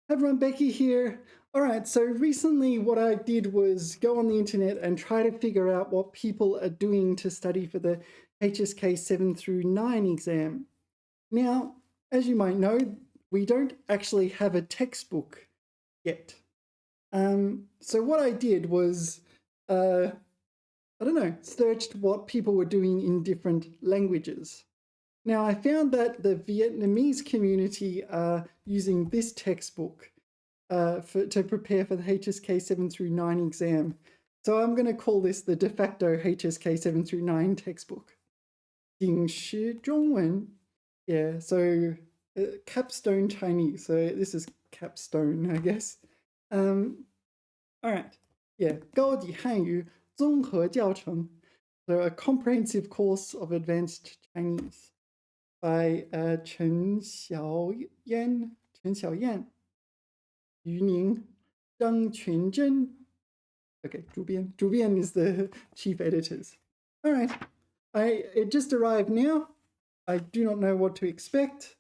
Hi everyone, Becky here. All right, so recently what I did was go on the internet and try to figure out what people are doing to study for the HSK 7-9 exam. Now, as you might know, we don't actually have a textbook yet. So what I did was, searched what people were doing in different languages. Now, I found that the Vietnamese community are using this textbook to prepare for the HSK 7-9 exam. So I'm going to call this the de facto HSK 7-9 textbook. 顶石中文. Yeah, so Capstone Chinese. So this is Capstone, I guess. All right. Yeah, 高级汉语综合教程. So a comprehensive course of advanced Chinese by Chen Xiaoyan, Yu Ning, Zhang Quanzhen. Okay, 主编 is the chief editors. All right, it just arrived now. I do not know what to expect.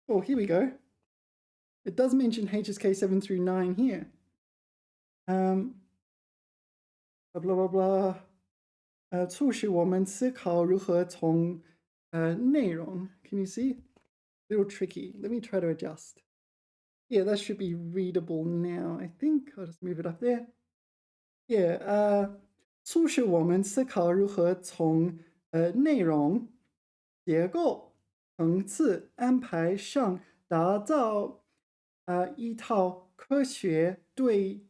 Oh, here we go. It does mention HSK 7-9 here. Blah blah blah. 促使我们思考如何从内容. Can you see? A little tricky. Let me try to adjust. Yeah, that should be readable now, I think. I'll just move it up there. Yeah, 促使我们思考如何从内容、结构、层次安排上打造一套科学对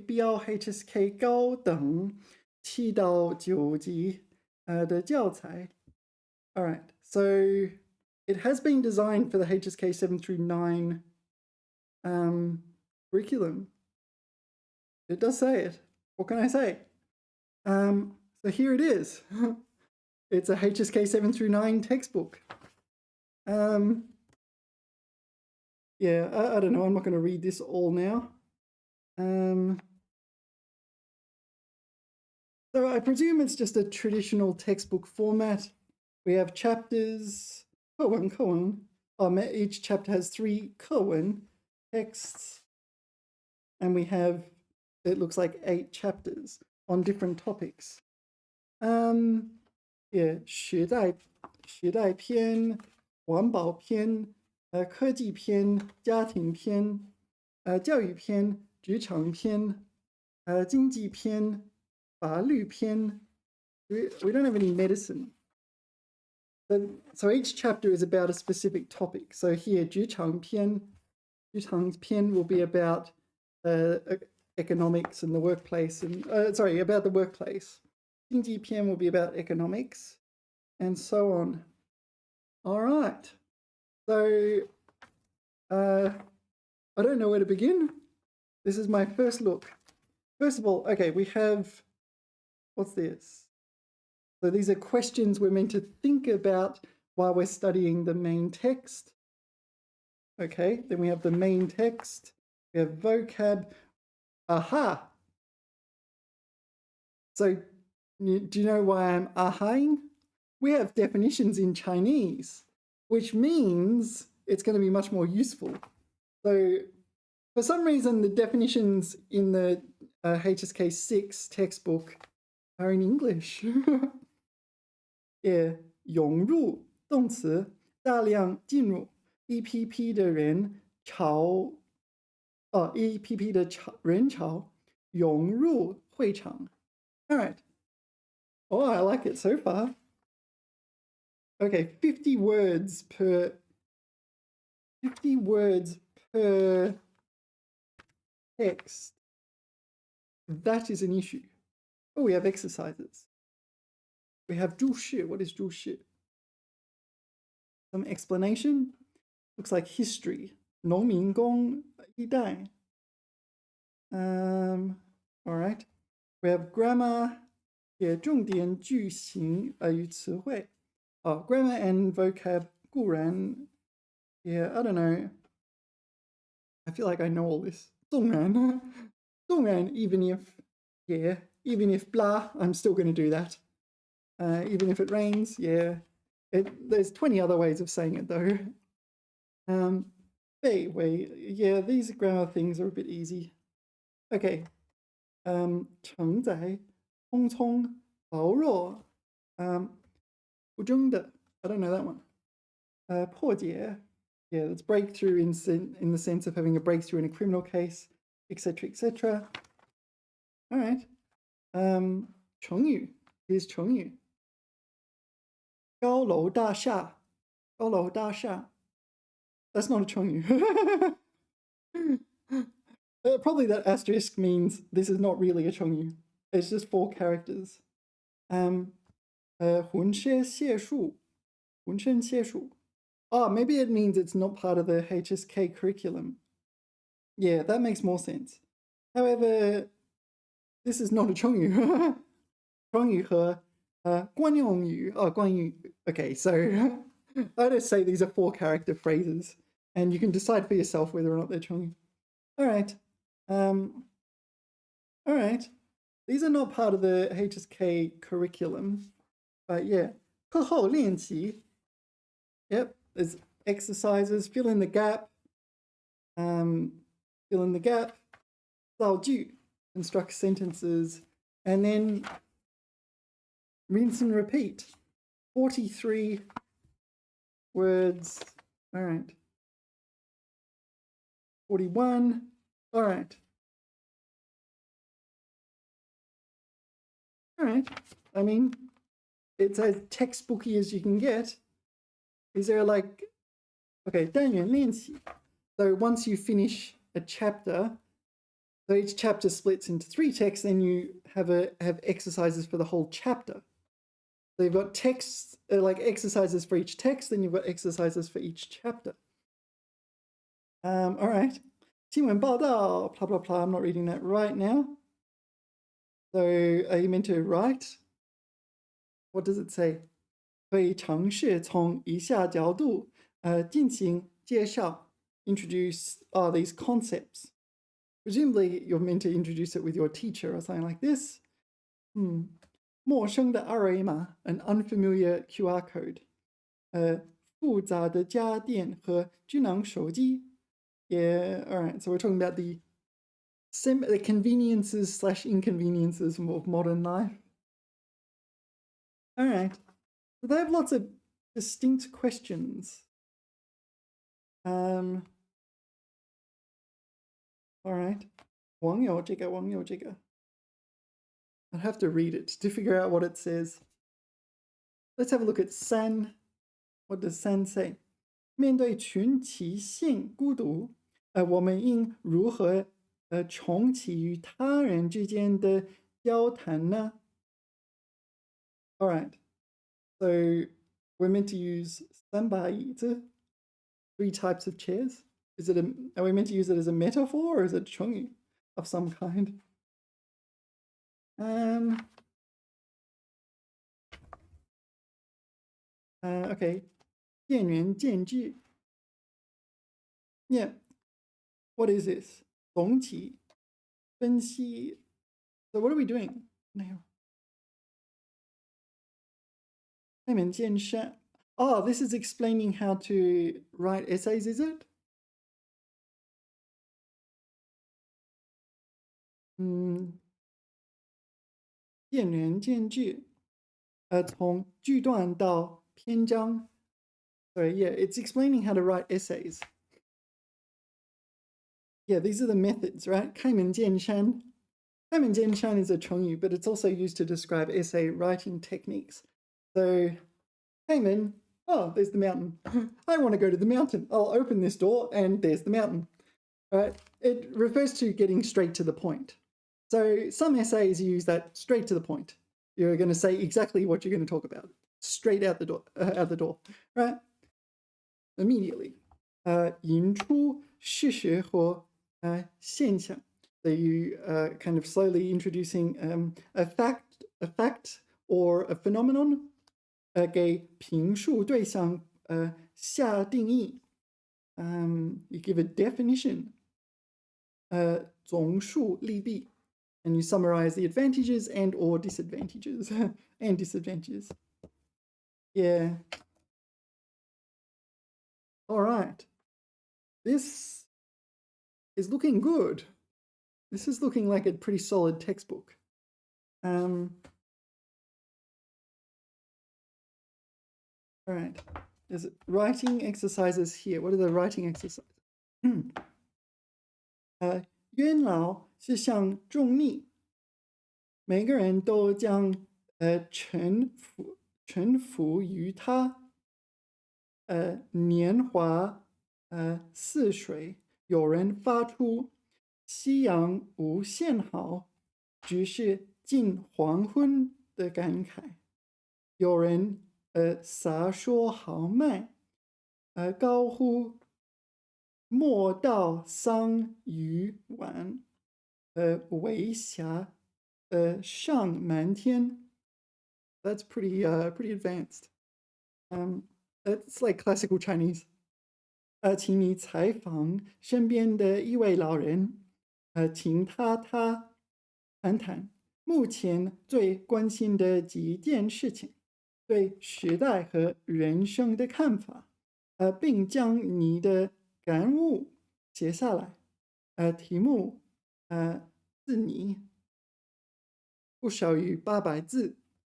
标 HSK 高等7到9级的教材. All right, so it has been designed for the HSK 7-9 curriculum. It does say it. What can I say? So here it is. It's a HSK 7-9 textbook. Yeah, I don't know. I'm not going to read this all now. So I presume it's just a traditional textbook format. We have chapters. Each chapter has 3 课文 texts. And we have, it looks like 8 chapters on different topics. Yeah, 时代篇、环保篇、科技篇、家庭篇、教育篇、职场篇、经济篇、法律篇. We don't have any medicine. So each chapter is about a specific topic. So here, 职场篇will be about economics and the workplace, and about the workplace. 经济篇 will be about economics, and so on. All right. So I don't know where to begin. This is my first look. First of all, okay, we have, what's this? So these are questions we're meant to think about while we're studying the main text. Okay, then we have the main text. We have vocab. Aha! So do you know why I'm ahaing? We have definitions in Chinese, which means it's going to be much more useful. So for some reason, the definitions in the HSK 6 textbook are in English. Yeah, 涌入动词大量进入 EPP 的人潮EPP 的人潮涌入会场. All right. Oh, I like it so far. Okay, 50 words per text. That is an issue. Oh, we have exercises. We have 注释. What is 注释? Some explanation. Looks like history. 农民工一代. All right. We have grammar. Yeah, 重点句型与词汇. Oh, grammar and vocab 固然. Yeah, I don't know. I feel like I know all this. 纵然, even if blah, I'm still going to do that. Even if it rains, yeah. There's 20 other ways of saying it though. 被为 yeah, these grammar things are a bit easy. Okay. 承载匆匆薄弱不争的 I don't know that one. 破解 yeah, that's breakthrough in the sense of having a breakthrough in a criminal case, etc., etc. All right. 成语 is 成语高楼大厦高楼大厦 that's not a 成语 probably that asterisk means this is not really a 成语 it's just 4 characters 浑身解数 oh maybe it means it's not part of the HSK curriculum yeah that makes more sense however this is not a 成语成语和惯用语 惯用 okay so I just say these are 4 character phrases and you can decide for yourself whether or not they're 成语 all right all right these are not part of the HSK curriculum but yeah 课后练习 yep there's exercises fill in the gap 造句 construct sentences and then rinse and repeat 43 words all right 41 all right I mean it's as textbooky as you can get is there like okay 单元练习 so once you finish a chapter so each chapter splits into 3 texts and you have exercises for the whole chapter so you've got texts like exercises for each text then you've got exercises for each chapter all right 新闻报道 blah blah blah I'm not reading that right now so are you meant to write what does it say 可以尝试从以下角度进行介绍 introduce these concepts presumably you're meant to introduce it with your teacher or something like this 陌生的二维码 an unfamiliar QR code 复杂的家电和智能手机 yeah all right so we're talking about the conveniences / inconveniences of modern life all right so they have lots of distinct questions all right 网友这个 I'd have to read it to figure out what it says let's have a look at San what does San say 面对群体性孤独我们应如何重启与他人之间的交谈呢 all right so we're meant to use 3把椅子 3 types of chairs are we meant to use it as a metaphor or is it 成语 of some kind okay 见仁见智 yeah what is this 总体分析 so what are we doing now 开门见山 oh this is explaining how to write essays is it 见仁见智从句段到篇章 sorry yeah it's explaining how to write essays yeah these are the methods right 开门见山 开门见山 is a 成语 but it's also used to describe essay writing techniques so 开门 oh there's the mountain I want to go to the mountain I'll open this door and there's the mountain right it refers to getting straight to the point so some essays use that straight to the point you're going to say exactly what you're going to talk about straight out the door right immediately 引出事实和现象 so you kind of slowly introducing a fact or a phenomenon 给评述对象下定义 you give a definition 总数利弊 and you summarize the advantages and or disadvantages and disadvantages yeah all right this is looking good. This is looking like a pretty solid textbook. All right, there's writing exercises here. What are the writing exercises? 冤老是像重力，每个人都将臣服于他。年华似水，有人发出夕阳无限好，只是近黄昏的感慨。有人洒说豪迈，高呼莫道桑榆晚，微霞上满天。That's pretty advanced. It's like classical Chinese. 请你采访身边的一位老人，请他谈谈目前最关心的几件事情，对时代和人生的看法，并将你的感悟写下来。题目自拟，不少于800字。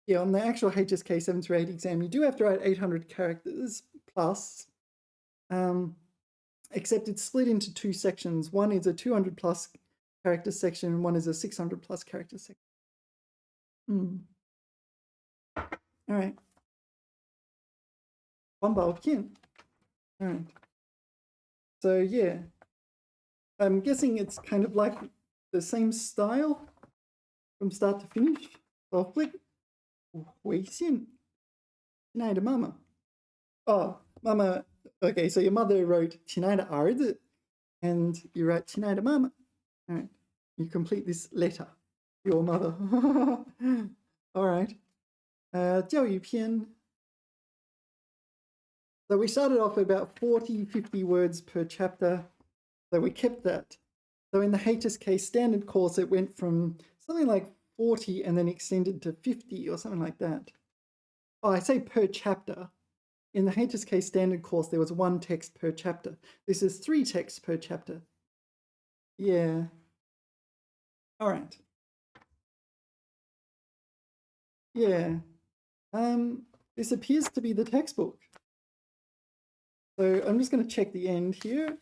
Yeah, on the actual HSK 7-8 exam, you do have to write 800 characters plus, except it's split into 2 sections. One is a 200 plus character section, and one is a 600 plus character section. All right. 环保片. All right. So yeah, I'm guessing it's kind of like the same style from start to finish. So I'll flick. 回信，亲爱的妈妈。Oh, Mama. Okay, so your mother wrote 亲爱的儿子 and you write 亲爱的妈妈. All right, you complete this letter to your mother. All right. 教育篇. So we started off with about 40, 50 words per chapter. So we kept that. So in the HSK standard course, it went from something like 40 and then extended to 50 or something like that. Oh, I say per chapter. In the HSK standard course, there was 1 text per chapter. This is 3 texts per chapter. Yeah. All right. Yeah. This appears to be the textbook. So I'm just going to check the end here.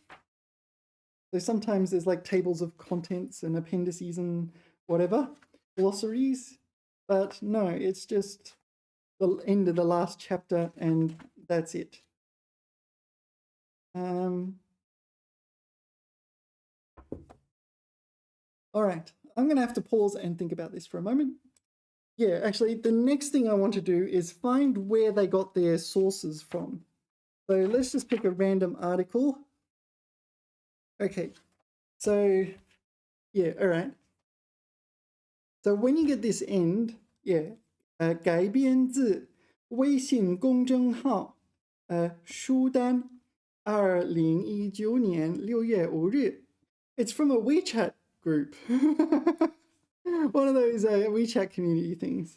So sometimes there's like tables of contents and appendices and whatever. Glossaries, but no, it's just the end of the last chapter and that's it. All right, I'm going to have to pause and think about this for a moment. Yeah, actually, the next thing I want to do is find where they got their sources from. So let's just pick a random article. Okay, so yeah, all right. So when you get this end, yeah, 改编自微信公众号书单2019年6月5日. It's from a WeChat group. One of those WeChat community things.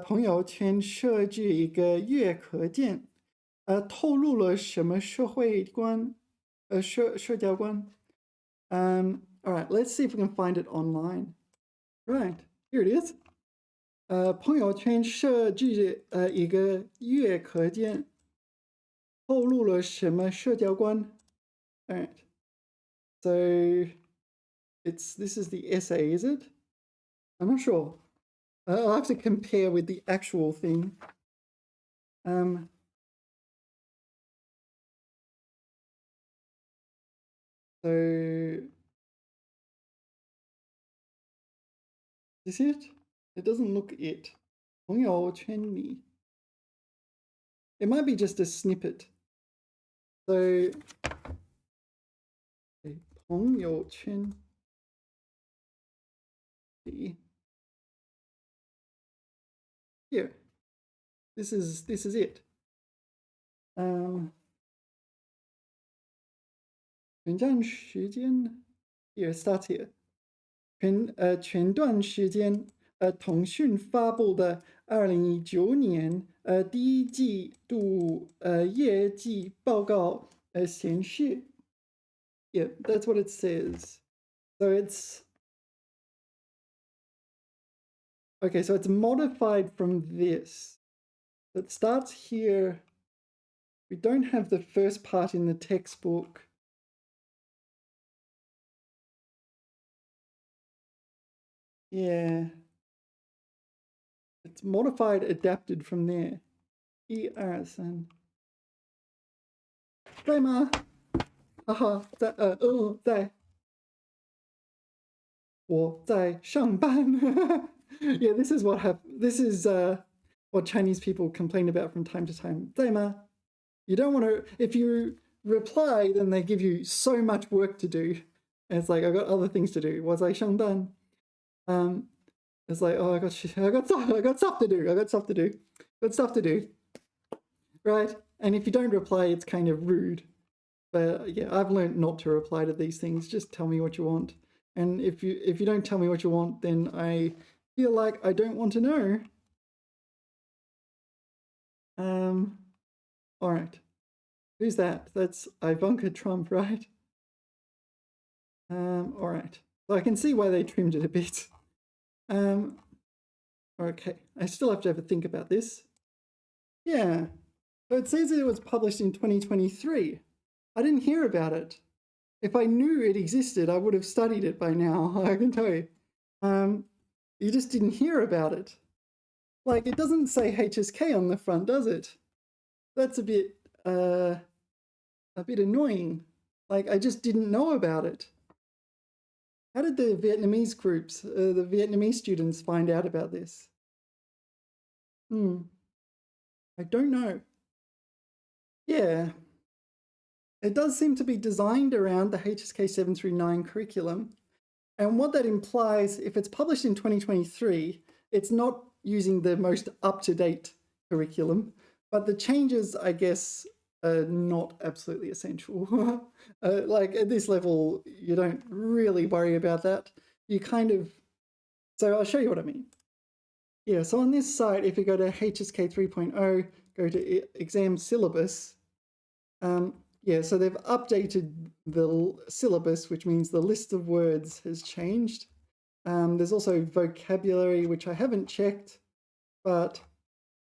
朋友圈设置一个月可见，透露了什么社会观，社交观。All right, let's see if we can find it online. Right, here it is. 朋友圈设置一个月可见，透露了什么社交观？ All right, so this is the essay, is it? I'm not sure. I'll have to compare with the actual thing. So is it? It doesn't look it. 朋友圈里. It might be just a snippet. So 朋友圈里. Here. This is it. 全站时间 here starts here. 全段时间腾讯发布的2019年第一季度业绩报告显示， Yeah, that's what it says. So it's okay, so it's modified from this. So it starts here. We don't have the first part in the textbook. Yeah. It's modified, adapted from there. 1、2、3。在吗？哈哈，在。我在上班。Yeah, this is what this is what Chinese people complain about from time to time. 在吗? You don't want to, if you reply, then they give you so much work to do. And it's like, I've got other things to do. 我在上班. It's like, oh, I got stuff to do. I got stuff to do. Got stuff to do. Right? And if you don't reply, it's kind of rude. But yeah, I've learned not to reply to these things. Just tell me what you want. And if you don't tell me what you want, then I feel like I don't want to know. All right. Who's that? That's Ivanka Trump, right? All right. So I can see why they trimmed it a bit. Okay. I still have to have a think about this. Yeah. So it says that it was published in 2023. I didn't hear about it. If I knew it existed, I would have studied it by now, I can tell you. You just didn't hear about it. Like, it doesn't say HSK on the front, does it? That's a bit annoying. Like, I just didn't know about it. How did the Vietnamese groups, the Vietnamese students find out about this? I don't know. Yeah. It does seem to be designed around the HSK7-9 curriculum. And what that implies, if it's published in 2023, it's not using the most up-to-date curriculum, but the changes, I guess, are not absolutely essential. Like at this level, you don't really worry about that. You kind of, so I'll show you what I mean. Yeah, so on this site, if you go to HSK 3.0, go to exam syllabus, yeah, so they've updated the syllabus, which means the list of words has changed. There's also vocabulary, which I haven't checked, but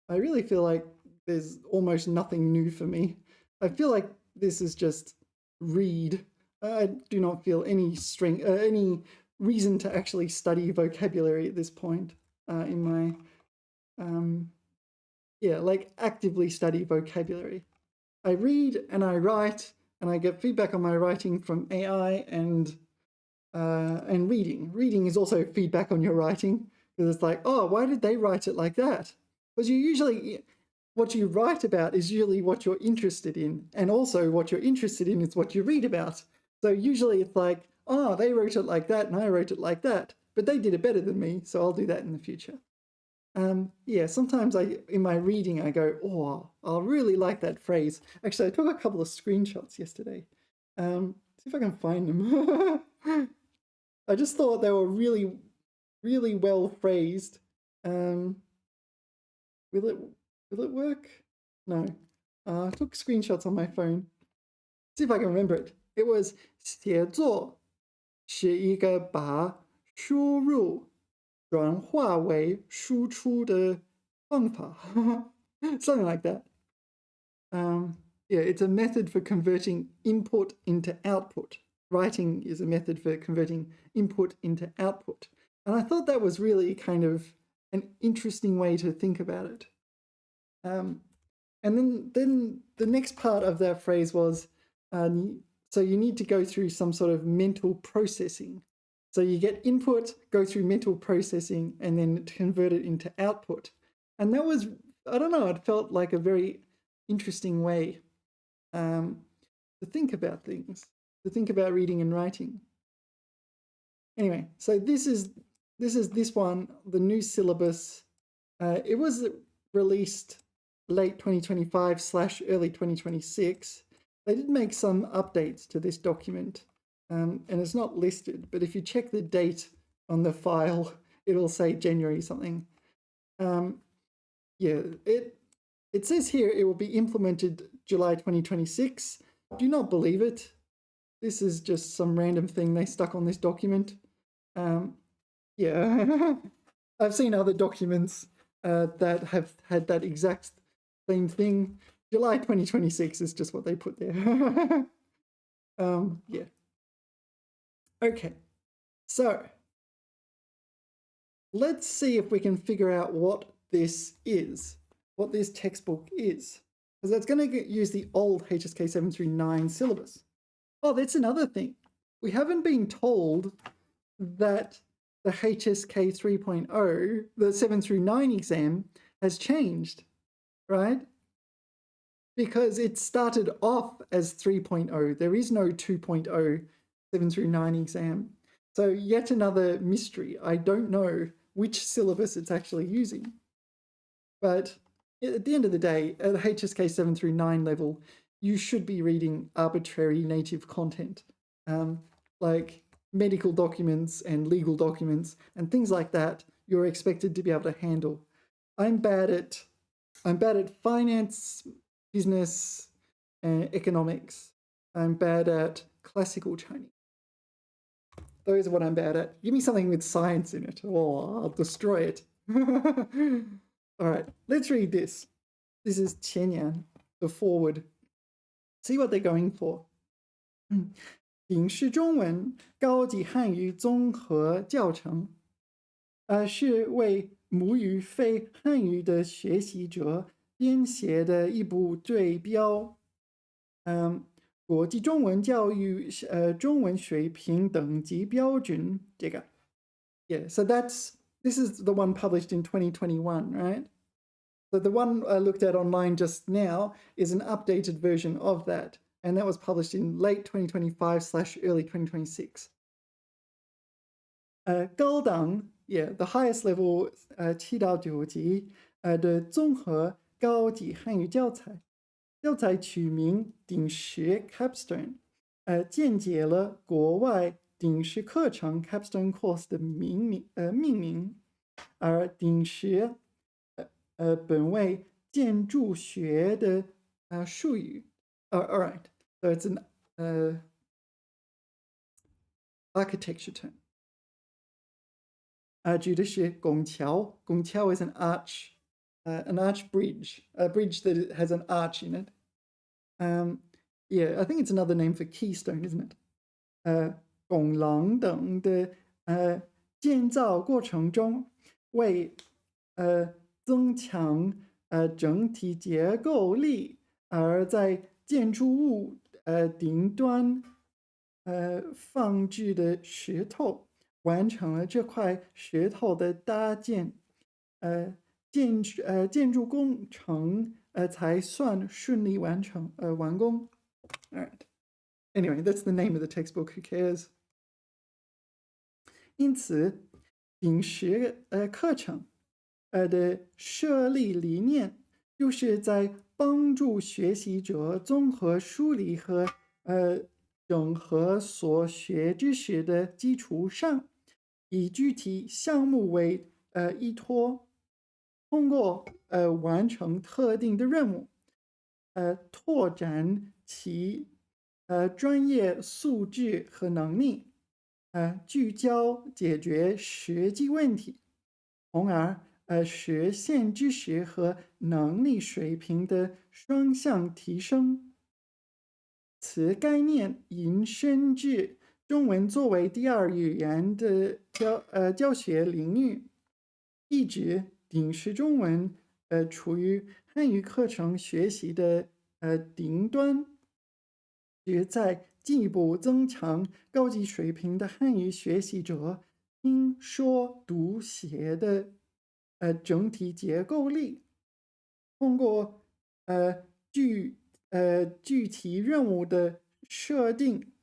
I really feel like there's almost nothing new for me. I feel like this is just read. I do not feel any any reason to actually study vocabulary at this point in my, yeah, like actively study vocabulary. I read and I write, and I get feedback on my writing from AI and reading. Reading is also feedback on your writing, because it's like, oh, why did they write it like that? Because you usually, what you write about is usually what you're interested in, and also what you're interested in is what you read about. So usually it's like, oh, they wrote it like that, and I wrote it like that, but they did it better than me, so I'll do that in the future. Yeah, sometimes in my reading, I go, oh, I'll really like that phrase. Actually, I took a couple of screenshots yesterday. See if I can find them. I just thought they were really, really well phrased. Will it work? No. I took screenshots on my phone. See if I can remember it. It was 写作是一个把输入转化为输出的方法. Something like that. Yeah, it's a method for converting input into output. Writing is a method for converting input into output. And I thought that was really kind of an interesting way to think about it. And then the next part of that phrase was, so you need to go through some sort of mental processing. So you get input, go through mental processing, and then convert it into output. And that was, I don't know, it felt like a very interesting way to think about things, to think about reading and writing. Anyway, so this is this one, the new syllabus. It was released late 2025 / early 2026. They did make some updates to this document, and it's not listed, but if you check the date on the file, it'll say January something. Yeah, it says here it will be implemented July 2026. Do not believe it. This is just some random thing they stuck on this document. Yeah, I've seen other documents that have had that exact same thing. July 2026 is just what they put there. Yeah. Okay, so let's see if we can figure out what this is, what this textbook is, because that's going to use the old HSK 7-9 syllabus. Oh, that's another thing. We haven't been told that the HSK 3.0, the 7-9 exam, has changed, right? Because it started off as 3.0. There is no 2.0 7-9 exam. So yet another mystery. I don't know which syllabus it's actually using. But at the end of the day, at the HSK 7-9 level, you should be reading arbitrary native content, like medical documents and legal documents and things like that. You're expected to be able to handle. I'm bad at finance, business, and economics. I'm bad at classical Chinese. Those are what I'm bad at. Give me something with science in it. Oh, I'll destroy it. All right, let's read this. This is 前言, the forward. See what they're going for. 顶石中文高级汉语综合教程，是为母语非汉语的学习者编写的一部对标，国际中文教育中文水平等级标准。这个 Yeah, so this is the one published in 2021, right? So the one I looked at online just now is an updated version of that, and that was published in late 2025/early 2026. 高档 yeah, the highest level 7到9级的综合高级汉语教材，教材取名顶石 Capstone， 见解了国外顶石课程 Capstone Course 的命名，而顶石本为建筑学的术语。All right, so it's an architecture term. 指的是拱桥，拱桥 is an arch bridge, a bridge that has an arch in it. Yeah, I think it's another name for keystone, isn't it? 拱廊等的建造过程中，为增强整体结构力，而在建筑物顶端放置的石头，完成了这块石头的搭建，建筑工程才算顺利完工。All right. Anyway, that's the name of the textbook. Who cares? 因此，顶石课程的设立理念，就是在帮助学习者综合梳理和整合所学知识的基础上，以具体项目为依托，通过完成特定的任务，拓展其专业素质和能力，聚焦解决实际问题，从而实现知识和能力水平的双向提升。此概念引申至中文作为第二语言的教学领域，一直顶石中文处于汉语课程学习的顶端，旨在进一步增强高级水平的汉语学习者听说读写的整体结构力，通过具体任务的设定，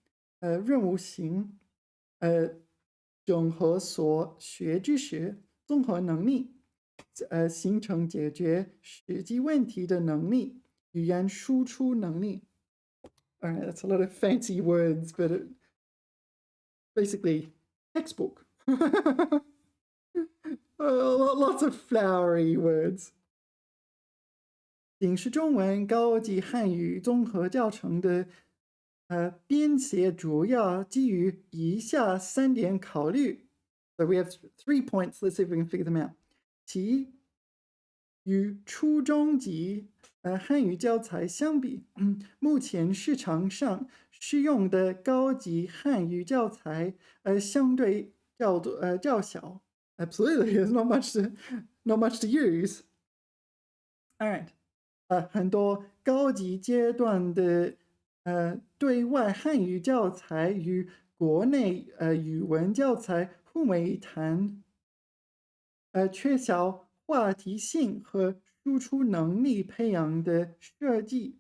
任务型，整合所学知识，综合能力，形成解决实际问题的能力，语言输出能力。All right, that's a lot of fancy words, but basically textbook. Lots of flowery words. 顶石中文高级汉语综合教程的编写主要基于以下3点考虑。So we have 3 points. Let's see if we can figure them out. 其一，与初中级汉语教材相比，目前市场上适用的高级汉语教材相对较小。Absolutely, there's not much to use. All right. 很多高级阶段的对外汉语教材与国内语文教材互为谈，缺少话题性和输出能力培养的设计，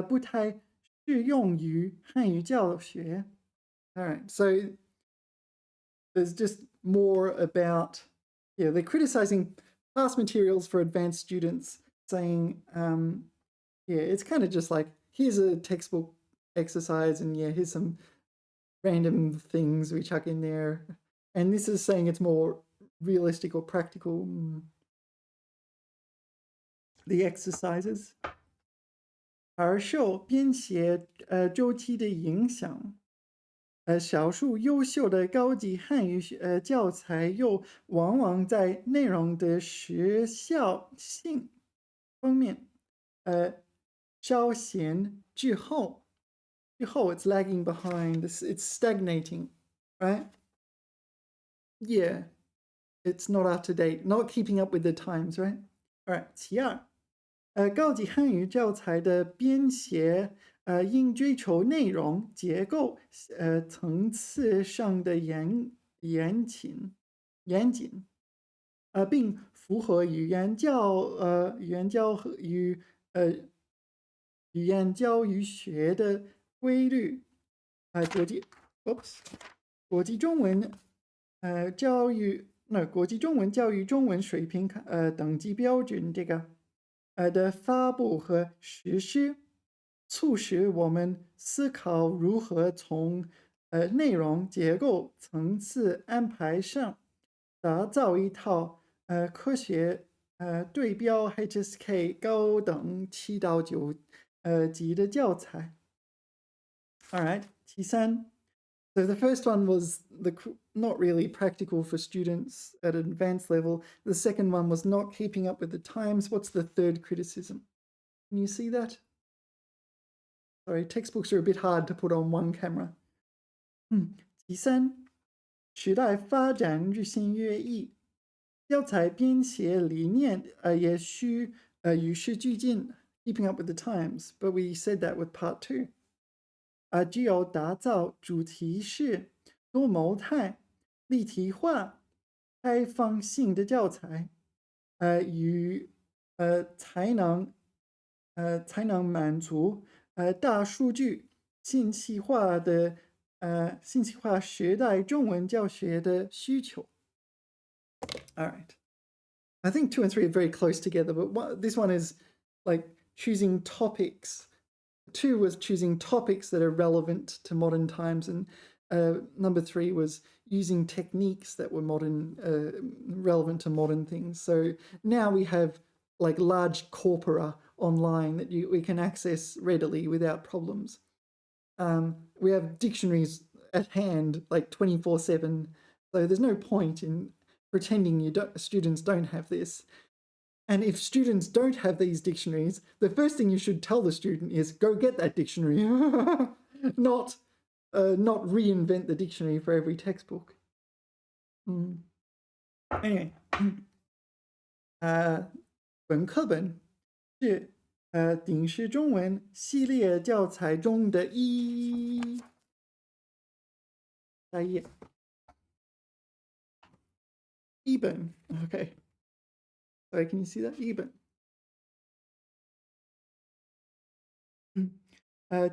不太适用于汉语教学。All right, so there's just more about, yeah, they're criticizing past materials for advanced students, saying, yeah, it's kind of just like, here's a textbook exercise, and yeah, here's some random things we chuck in there. And this is saying it's more realistic or practical. The exercises. 而受编写周期的影响，少数优秀的高级汉语教材又往往在内容的时效性方面，稍显滞后。It's lagging behind. It's stagnating, right? Yeah, it's not up to date, not keeping up with the times, right? All right. 其二，高级汉语教材的编写，应追求内容、结构、层次上的严谨，并符合语言教育学的规律，国际中文教育国际中文教育中文水平等级标准这个的发布和实施，促使我们思考如何从内容、结构、层次安排上打造一套科学对标 HSK 高等7到9级的教材。All right, 其三。So the first one was not really practical for students at an advanced level. The second one was not keeping up with the times. What's the third criticism? Can you see that? Sorry, textbooks are a bit hard to put on one camera. 第三，时代发展日新月异，教材编写理念也需与时俱进 keeping up with the times. But we said that with part 2. 只有打造主题式、多模态、立体化、开放性的教材，才能满足大数据信息化时代中文教学的需求。All right. I think 2 and 3 are very close together, but this one is like choosing topics. 2 was choosing topics that are relevant to modern times, and number 3 was using techniques that were relevant to modern things. So now we have like large corpora online that we can access readily without problems. We have dictionaries at hand like 24/7, so there's no point in pretending students don't have this. And if students don't have these dictionaries, the first thing you should tell the student is go get that dictionary, not reinvent the dictionary for every textbook. Anyway, 本课本是顶石中文系列教材中的下一页一本 ，OK。Sorry, can you see that? 一本。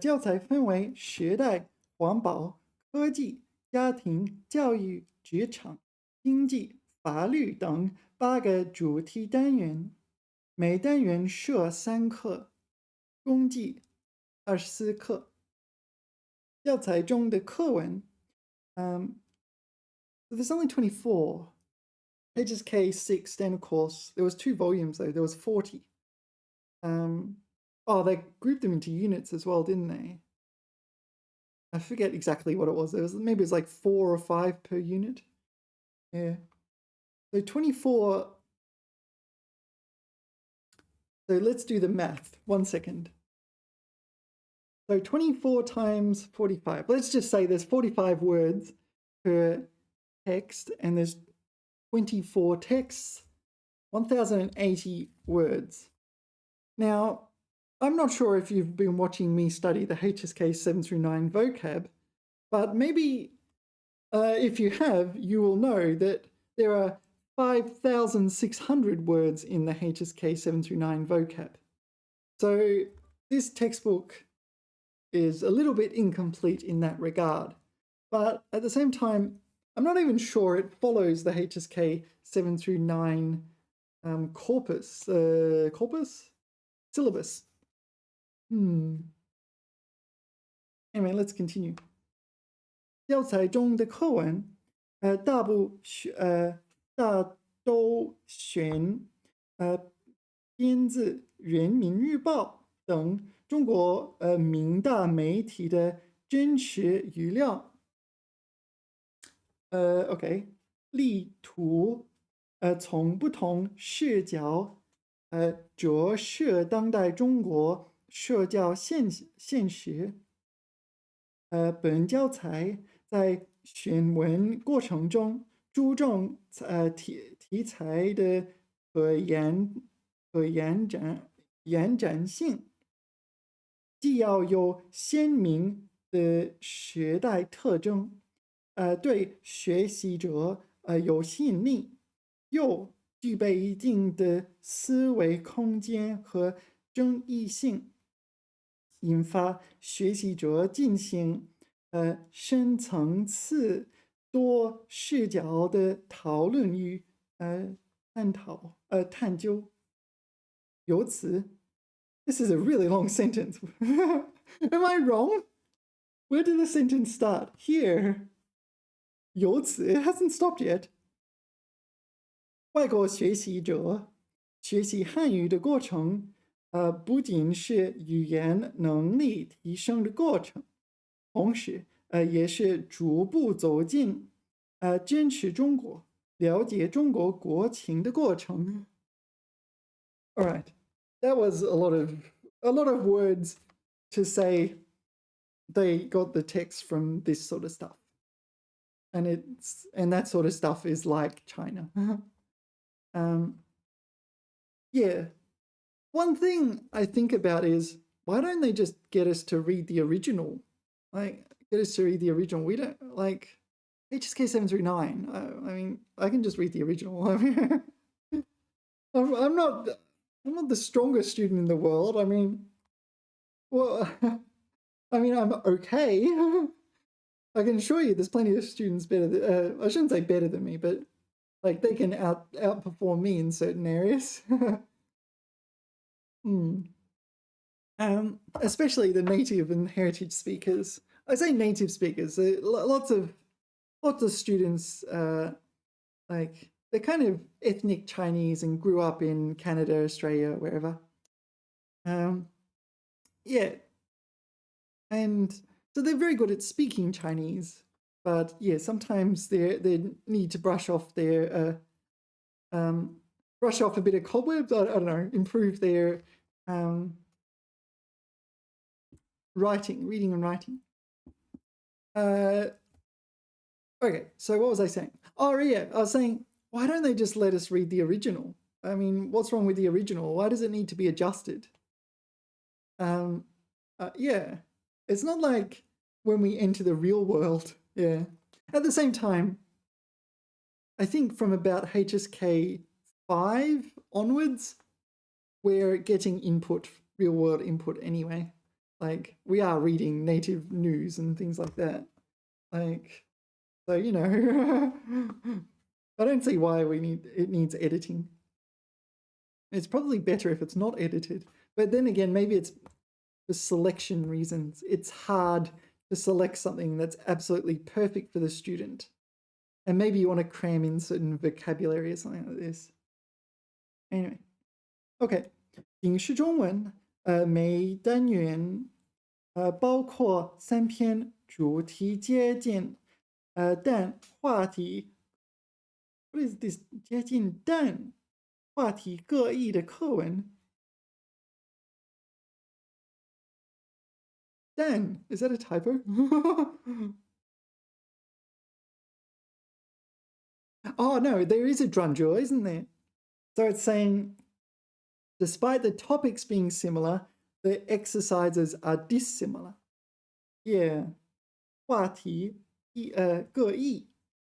教材分为时代、环保、科技、家庭、教育、职场、经济、法律等8个主题单元，每单元设3课，共计24课。教材中的课文so there's only 24. HSK6 standard course, there was 2 volumes though, there was 40. They grouped them into units as well, didn't they? I forget exactly what it was. Maybe it was like 4 or 5 per unit. Yeah. So 24. So let's do the math. 1 second. So 24 times 45. Let's just say there's 45 words per text, and there's 24 texts, 1080 words. Now, I'm not sure if you've been watching me study the HSK 7-9 vocab, but maybe if you have, you will know that there are 5,600 words in the HSK 7-9 vocab. So this textbook is a little bit incomplete in that regard. But at the same time, I'm not even sure it follows the HSK 7-9 syllabus. Anyway, let's continue. 教材中的课文，大都选编自《人民日报》等中国名大媒体的真实语料。OK， 力图从不同视角折射当代中国社交现实。本教材在选文过程中注重题材的可延展性，既要有鲜明的时代特征，对学习者有吸引力，又具备一定的思维空间和争议性，引发学习者进行深层次、多视角的讨论与探究。由此 ，this is a really long sentence. Am I wrong? Where did the sentence start? Here. 由此 it hasn't stopped yet. 外国学习者学习汉语的过程，不仅是语言能力提升的过程，同时，也是逐步走进坚持中国、了解中国国情的过程。All right, that was a lot of words to say they got the text from this sort of stuff, and that sort of stuff is like China. Yeah, one thing I think about is why don't they just get us to read the original? Like, get us to read the original. We don't like HSK 7-9. I mean, I can just read the original. I mean, I'm not the strongest student in the world. I mean, well, I mean, I'm okay. I can assure you, there's plenty of students better than, I shouldn't say better than me, but like they can outperform me in certain areas. Especially the native and heritage speakers. I say native speakers. Lots of students, like they're kind of ethnic Chinese and grew up in Canada, Australia, wherever. Yeah, and so they're very good at speaking Chinese, but yeah, sometimes they need to brush off their brush off a bit of cobwebs. I don't know, improve their reading and writing. Okay, so what was I saying? Oh yeah, I was saying, why don't they just let us read the original? I mean, what's wrong with the original? Why does it need to be adjusted? Yeah, it's not like when we enter the real world. Yeah. At the same time, I think from about HSK 5 onwards, we're getting real world input anyway. Like, we are reading native news and things like that. Like, so, you know, I don't see why it needs editing. It's probably better if it's not edited. But then again, maybe it's for selection reasons. It's hard to select something that's absolutely perfect for the student. And maybe you want to cram in certain vocabulary or something like this. Anyway, okay. 顶石中文每单元包括3篇主题接近，但话题 What is this 接近但话题各异的课文。Dan, is that a typo? Oh no, there is a 转折, isn't there? So it's saying, despite the topics being similar, the exercises are dissimilar. Yeah. 话题各异.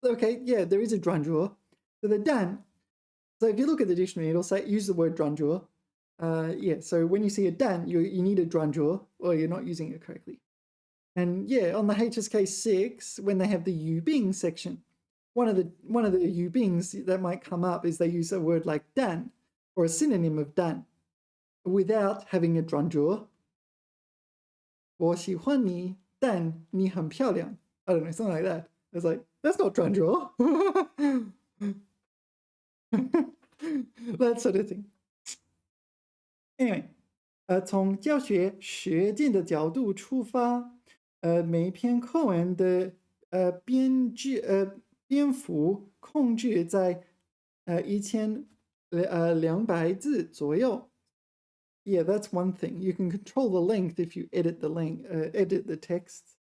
Okay, yeah, there is a 转折. So the dan. So if you look at the dictionary, it'll say use the word 转折. Yeah, so when you see a dan, you need a 转折, or you're not using it correctly. And yeah, on the HSK6, when they have the 语病 section, one of the 语病 that might come up is they use a word like dan, or a synonym of dan, without having a 转折. 我喜欢你，但你很漂亮. I don't know, something like that. It's like, that's not 转折. That sort of thing. Anyway, 从教学实践的角度出发，每篇课文的篇幅控制在1200字左右。Yeah, that's one thing. You can control the length if you edit the text.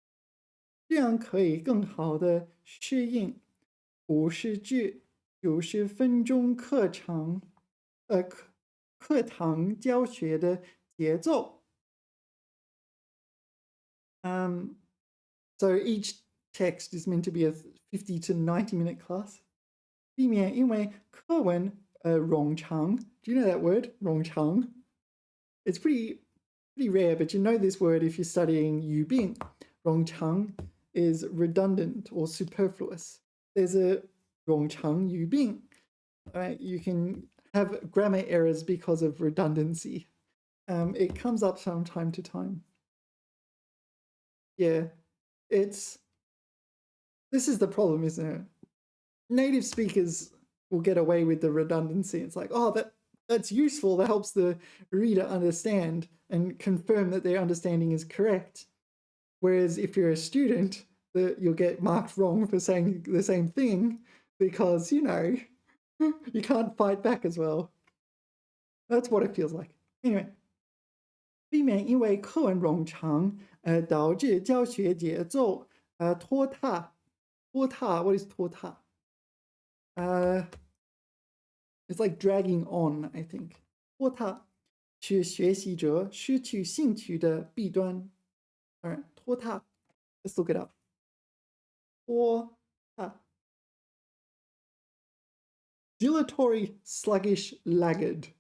这样可以更好的适应50至90分钟课堂教学的节奏。So each text is meant to be a 50 to 90-minute class. 避免因为课文冗长. Do you know that word? 冗长. It's pretty rare, but you know this word if you're studying 语病. 冗长 is redundant or superfluous. There's a 冗长语病. Right? You can have grammar errors because of redundancy. It comes up from time to time. Yeah, this is the problem, isn't it? Native speakers will get away with the redundancy. It's like, oh, that's useful. That helps the reader understand and confirm that their understanding is correct. Whereas if you're a student, you'll get marked wrong for saying the same thing because, you can't fight back as well. That's what it feels like. Anyway, 避免因为课文冗长导致教学节奏拖沓。拖沓 What is 拖沓? It's like dragging on, I think. 拖沓是学习者失去兴趣的弊端。Alright, 拖沓. Let's look it up. 拖沓. Dilatory, sluggish, laggard.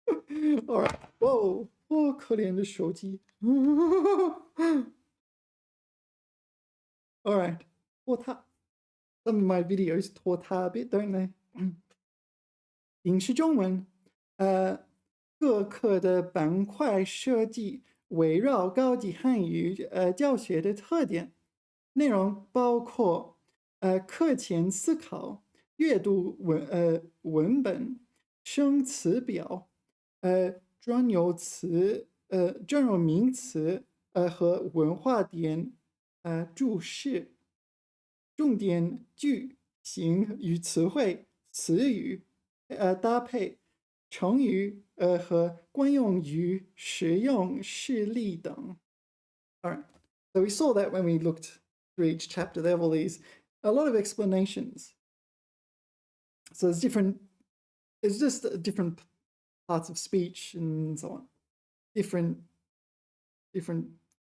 Alright. Whoa. 可怜的手机. Alright. 拖沓. Some of my videos 拖沓 a bit, don't they? 顶石中文各课的板块设计围绕高级汉语教学的特点，内容包括课前思考、阅读文本、生词表、专有名词和文化点注释，重点句型与词汇、词语搭配、成语和惯用语使用事例等。Alright, so we saw that when we looked through each chapter, they have a lot of explanations. So it's just different parts of speech and so on. Different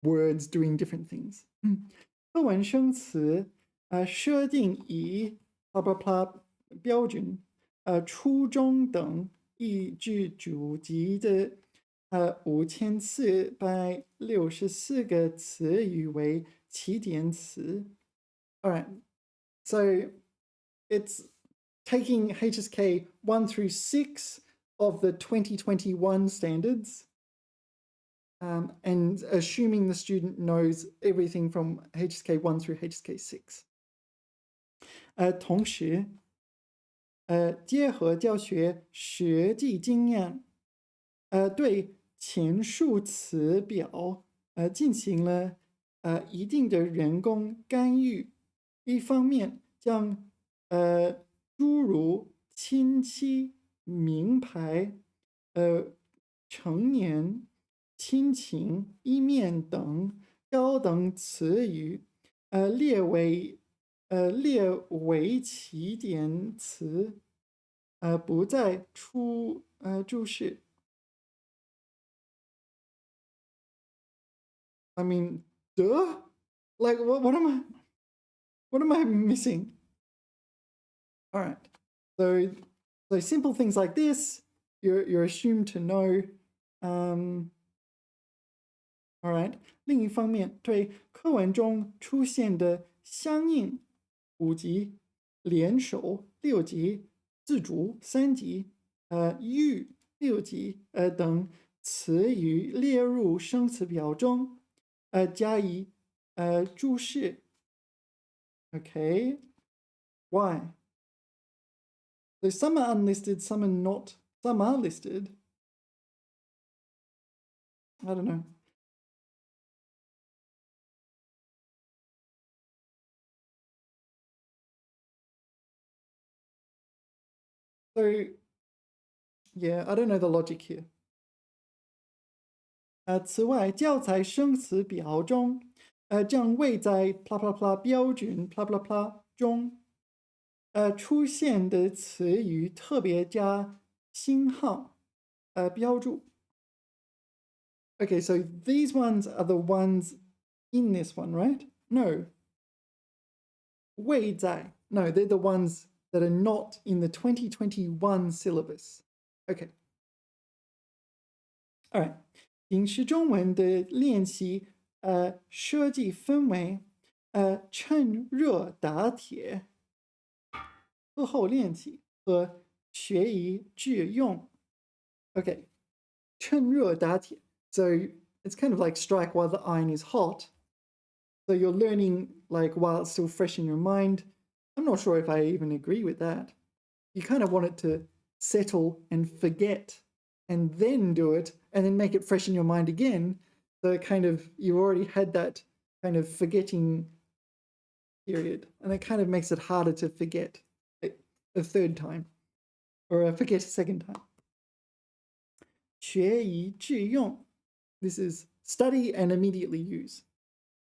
words doing different things. 课文生词设定以 blah blah blah 标准初中等一至九级的5464个词语为起点词。Alright, so it's taking HSK 1 through 6 of the 2021 standards and assuming the student knows everything from HSK 1 through HSK 6. 同时结合教学实际经验对前述词表进行了一定的人工干预，一方面将诸如亲戚、名牌、成年、亲情、一面等高等词语，列为起点词，不再注释。I mean, duh. Like, what am I missing? All right. So simple things like this, you're assumed to know. All right. 另一方面，对课文中出现的相应5级、联手6级、自主3级、欲6级等词语列入生词表中，加以注释。Okay. Why? So some are unlisted, some are not. Some are listed. I don't know. So, yeah, I don't know the logic here. 此外，教材生词表中，将位在 blah blah blah 标准 blah blah blah 中，出现的词语特别加星号，标注。Okay, so these ones are the ones in this one, right? No. 位在 No, they're the ones that are not in the 2021 syllabus. Okay. All right. 顶石中文的练习，设计分为，趁热打铁、课后练习和学以致用。Okay. 趁热打铁. So it's kind of like strike while the iron is hot. So you're learning like while it's still fresh in your mind. I'm not sure if I even agree with that. You kind of want it to settle and forget and then do it and then make it fresh in your mind again. So kind of, you already had that kind of forgetting period, and it kind of makes it harder to forget a third time or forget a second time. 学以致用. This is study and immediately use.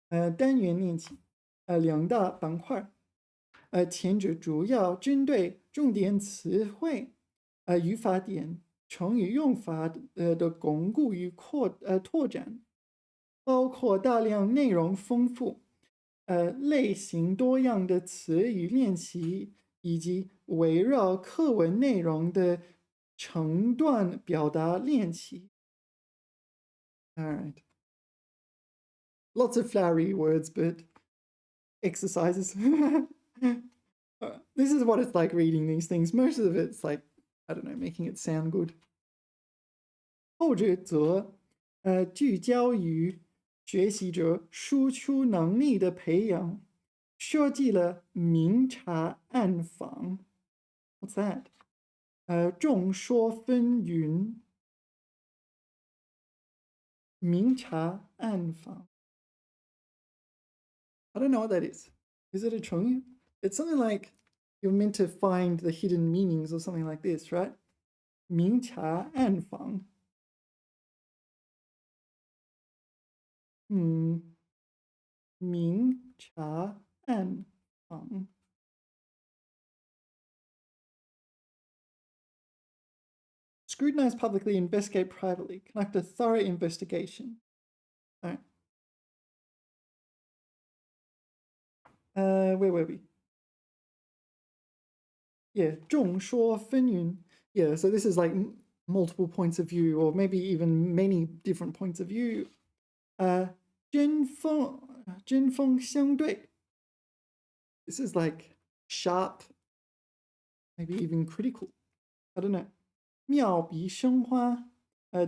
单元练习2大板块，前者主要针对重点词汇、语法点、成语用法的巩固与拓展，包括大量内容丰富、类型多样的词语练习，以及围绕课文内容的成段表达练习。All right. Lots of flowery words, but exercises. This is what it's like reading these things. Most of it's like, I don't know, making it sound good. 后者则聚焦于学习者输出能力的培养，设计了明察暗访。What's that? 众说纷纭，明察暗访。I don't know what that is. Is it a 成语? It's something like you're meant to find the hidden meanings or something like this, right? 明察暗访。明察暗访。Scrutinize publicly, investigate privately, conduct a thorough investigation. All right. Where were we? Yeah, 众说纷纭. Yeah, so this is like multiple points of view, or maybe even many different points of view. 针锋相对. This is like sharp, maybe even critical. I don't know. 妙笔生花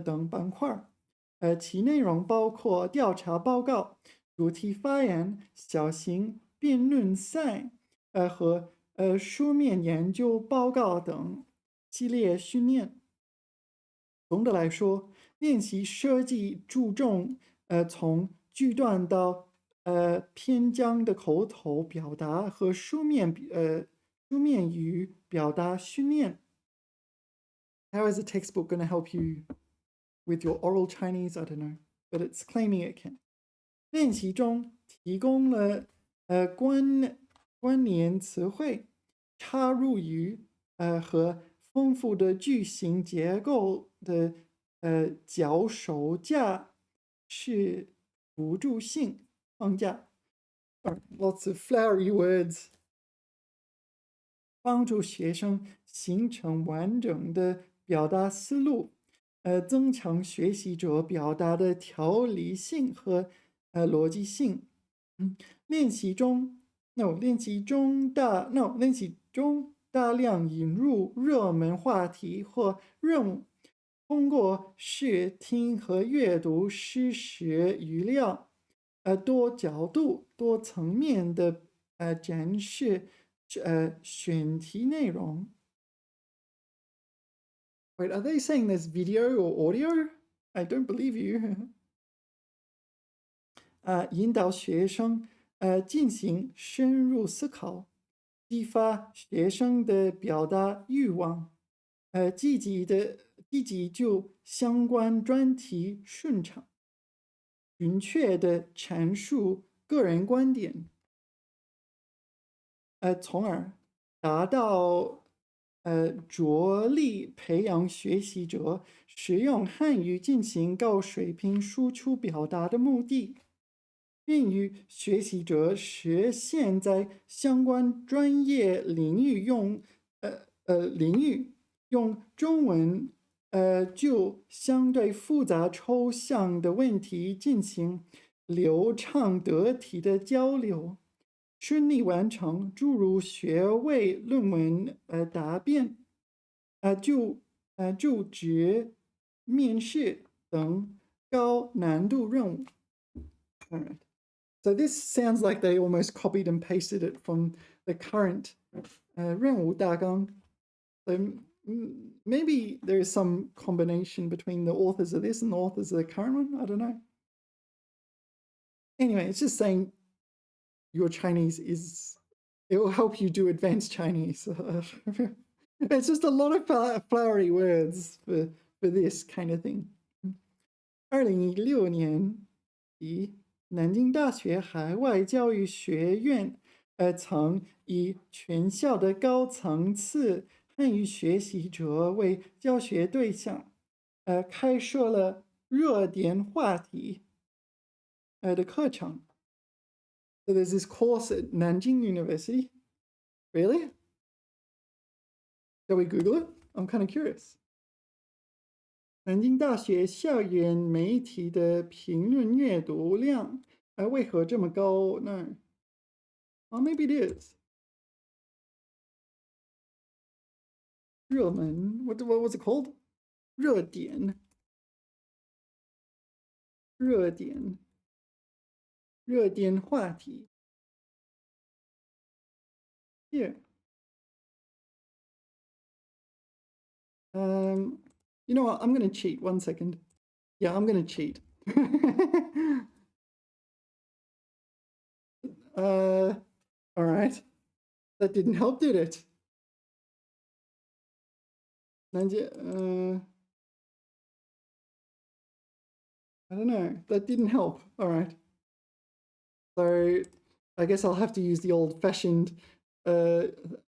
等板块，其内容包括调查报告、主题发言、小型辩论赛和书面研究报告等系列训练。总的来说，练习设计注重从句段到偏疆的口头表达和书面语表达训练。How is a textbook going to help you with your oral Chinese? I don't know, but it's claiming it can. 练习中提供了关联词汇、插入语和丰富的句型结构的脚手架是辅助性框架。Lots of flowery words. 帮助学生形成完整的表达思路，增强学习者表达的条理性和逻辑性。练习中大量引入热门话题或任务，通过视听和阅读实时语料，多角度、多层面的展示选题内容。Wait, are they saying there's video or audio? I don't believe you. 引导学生进行深入思考，激发学生的表达欲望，积极就相关专题顺畅，准确地阐述个人观点，从而达到着力培养学习者使用汉语进行高水平输出表达的目的。便于学习者实现在相关专业领域用中文就相对复杂抽象的问题进行流畅得体的交流，顺利完成诸如学位论文答辩、就职面试等高难度任务。All right. So this sounds like they almost copied and pasted it from the current 任务大纲. So maybe there is some combination between the authors of this and the authors of the current one. I don't know. Anyway, it's just saying your Chinese it will help you do advanced Chinese. It's just a lot of flowery words for this kind of thing. 2016年底。南京大学海外教育学院曾以全校的高层次汉语学习者为教学对象，开设了热点话题的课程。So there's this course at Nanjing University. Really? Shall we Google it? I'm kind of curious. 南京大学校园媒体的评论阅读量为何这么高呢？ Well, maybe it is. 热门 what was it called? 热点话题 Here. You know what? I'm going to cheat. 1 second. Yeah, I'm going to cheat. All right. That didn't help, did it? I don't know. That didn't help. All right. So I guess I'll have to use the old-fashioned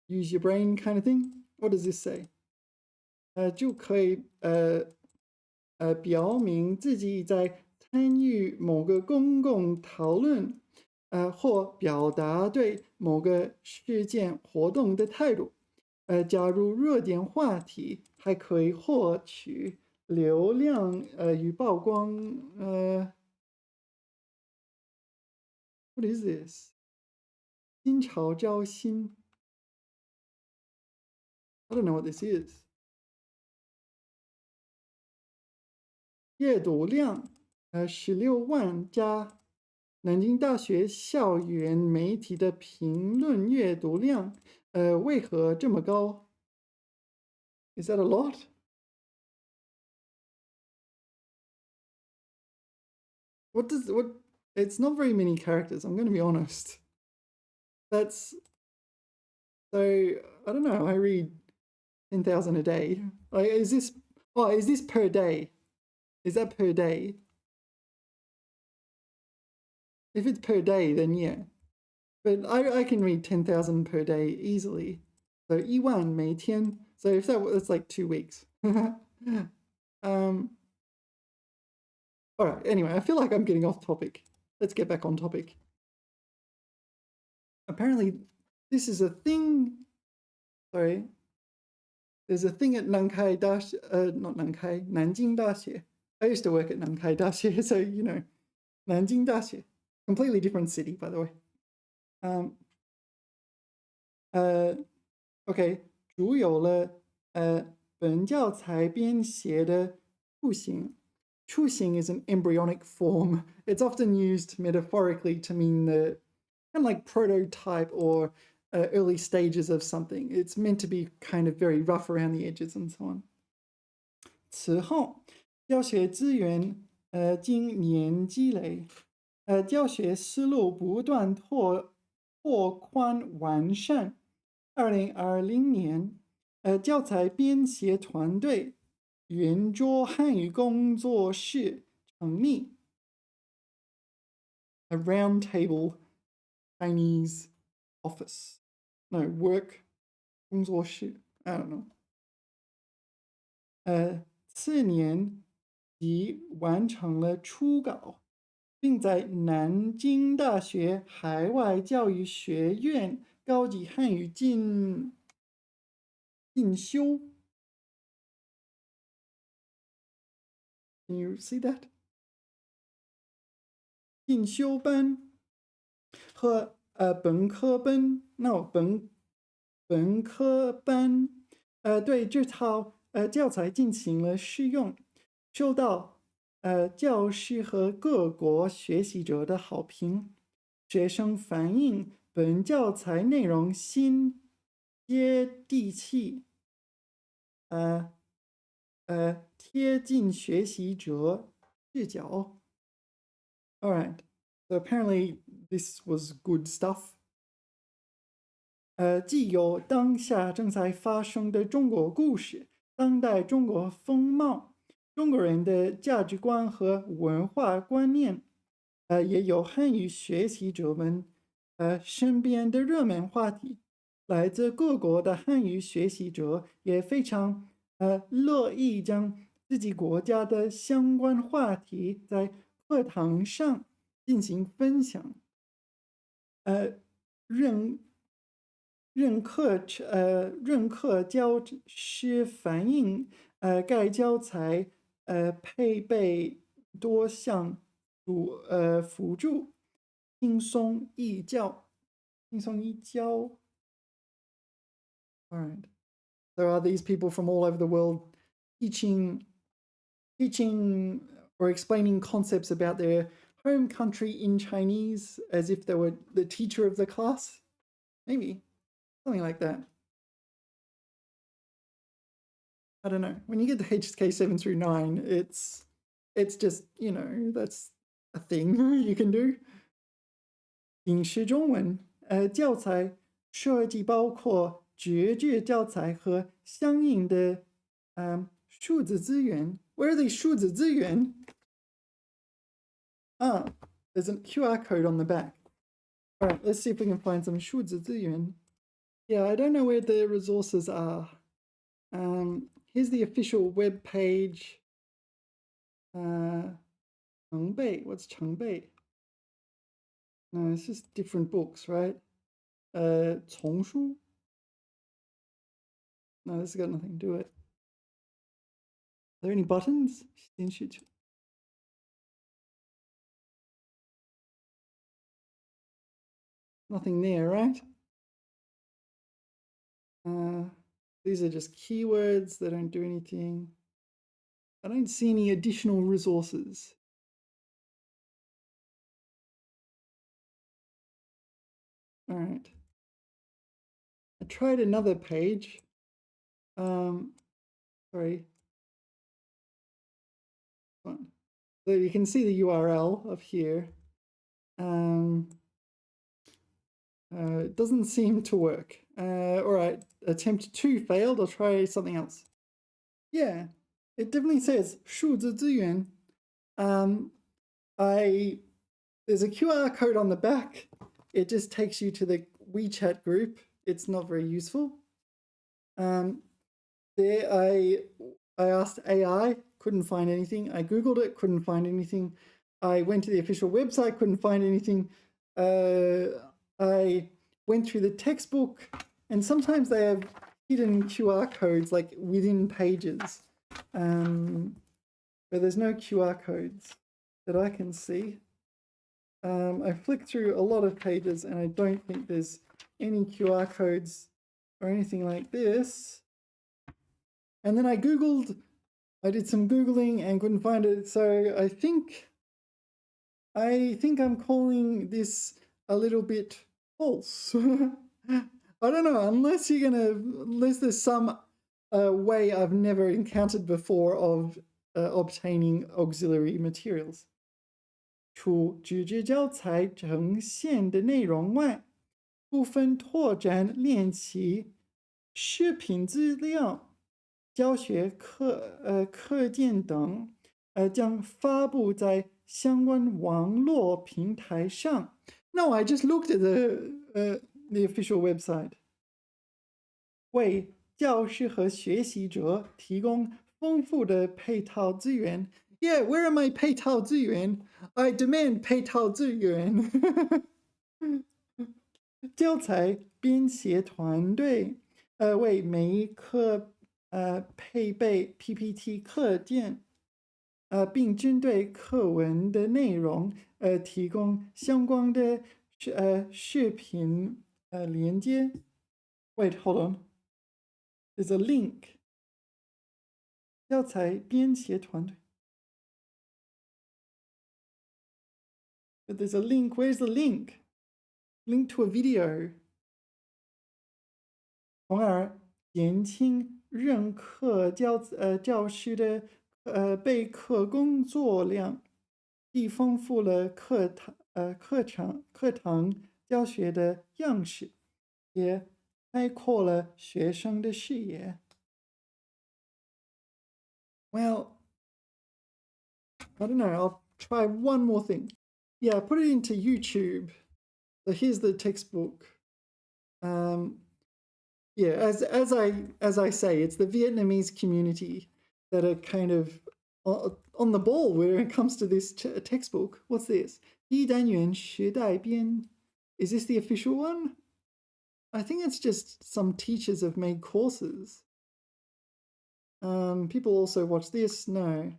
use your brain kind of thing. What does this say? 就可以表明自己在参与某个公共讨论或表达对某个事件活动的态度。加入热点话题还可以获取流量与曝光。What is this? 新潮招新。I don't know what this is. 阅读量16万加南京大学校园媒体的评论阅读量为何这么高 ？Is that a lot? What It's not very many characters, I'm going to be honest. That's, so, I don't know, I read 10,000 a day. Like, is this per day? Is that per day? If it's per day, then yeah. But I can read 10,000 per day easily. So 1万每天. So if that's like 2 weeks. All right, anyway, I feel like I'm getting off topic. Let's get back on topic. Apparently, this is a thing. Sorry. There's a thing at Nankai Dashi, not Nankai, Nanjing Dashi. I used to work at Nankai Dashi, so you know, Nanjing Dashi. Completely different city, by the way. OK， 主有了本教材编写的雏形。雏形 is an embryonic form. It's often used metaphorically to mean the kind of like prototype or early stages of something. It's meant to be kind of very rough around the edges and so on. 此后，教学资源经年积累，教学思路不断拓宽完善。2020年，教材编写团队圆桌汉语工作室成立 ，a round table Chinese office. No, work 工作室 I don't know. 次年即完成了初稿，并在南京大学海外教育学院高级汉语进修。Can you see that? 进修班和本科班 ，no 本科班，对这套教材进行了试用，受到教师和各国学习者的好评。学生反映本教材内容新接地气，贴近学习者视角。All right, so apparently this was good stuff. 既有当下正在发生的中国故事、当代中国风貌、中国人的价值观和文化观念，也有汉语学习者们身边的热门话题。来自各国的汉语学习者也非常乐意将自己国家的相关话题在课堂上进行分享。任课教师反映，该教材配备多项辅助，轻松易教。All right. There are these people from all over the world teaching or explaining concepts about their home country in Chinese as if they were the teacher of the class. Maybe. Something like that. I don't know. When you get the HSK7 through 9, it's just, you know, that's a thing you can do. 顶石中文教材设计包括绝句教材和相应的数字资源。Where are these 数字资源？ there's a QR code on the back. All right, let's see if we can find some 数字资源. Yeah, I don't know where the resources are. Here's the official web page. 成倍, what's 成倍? No, it's just different books, right? 丛书? No, this has got nothing to do with it. Are there any buttons? Nothing there, right? These are just keywords that don't do anything. I don't see any additional resources. All right. I tried another page. Sorry. So you can see the URL of here. It doesn't seem to work. All right, attempt 2 failed. I'll try something else. Yeah, it definitely says 数字资源. There's a QR code on the back. It just takes you to the WeChat group. It's not very useful. There I asked AI, couldn't find anything. I Googled it, couldn't find anything. I went to the official website, couldn't find anything. I went through the textbook, and sometimes they have hidden QR codes like within pages, but there's no QR codes that I can see. I flicked through a lot of pages and I don't think there's any QR codes or anything like this. And then I did some Googling and couldn't find it. So I think I'm calling this a little bit false. I don't know, unless there's some way I've never encountered before of obtaining auxiliary materials. 除纸质教材呈现的内容外，部分拓展练习视频资料、教学课件等，将发布在相关网络平台上。No, I just looked at the official website. 为教师和学习者提供丰富的配套资源。Yeah, where are my 配套资源? I demand 配套资源。教材编写团队为每一课配备 PPT 课件，并针对课文的内容提供相关的视频连接。Wait, hold on. There's a link. 教材编写团队。But there's a link. Where's the link? Link to a video. 从而减轻任课教师的备课工作量，既丰富了课堂教学的样式，也开阔了学生的视野。Well, I don't know. I'll try one more thing. Yeah, put it into YouTube. So here's the textbook. Yeah, as I say, it's the Vietnamese community that are kind of on the ball when it comes to this textbook. What's this? 一单元时代编. Is this the official one? I think it's just some teachers have made courses. People also watch this. No.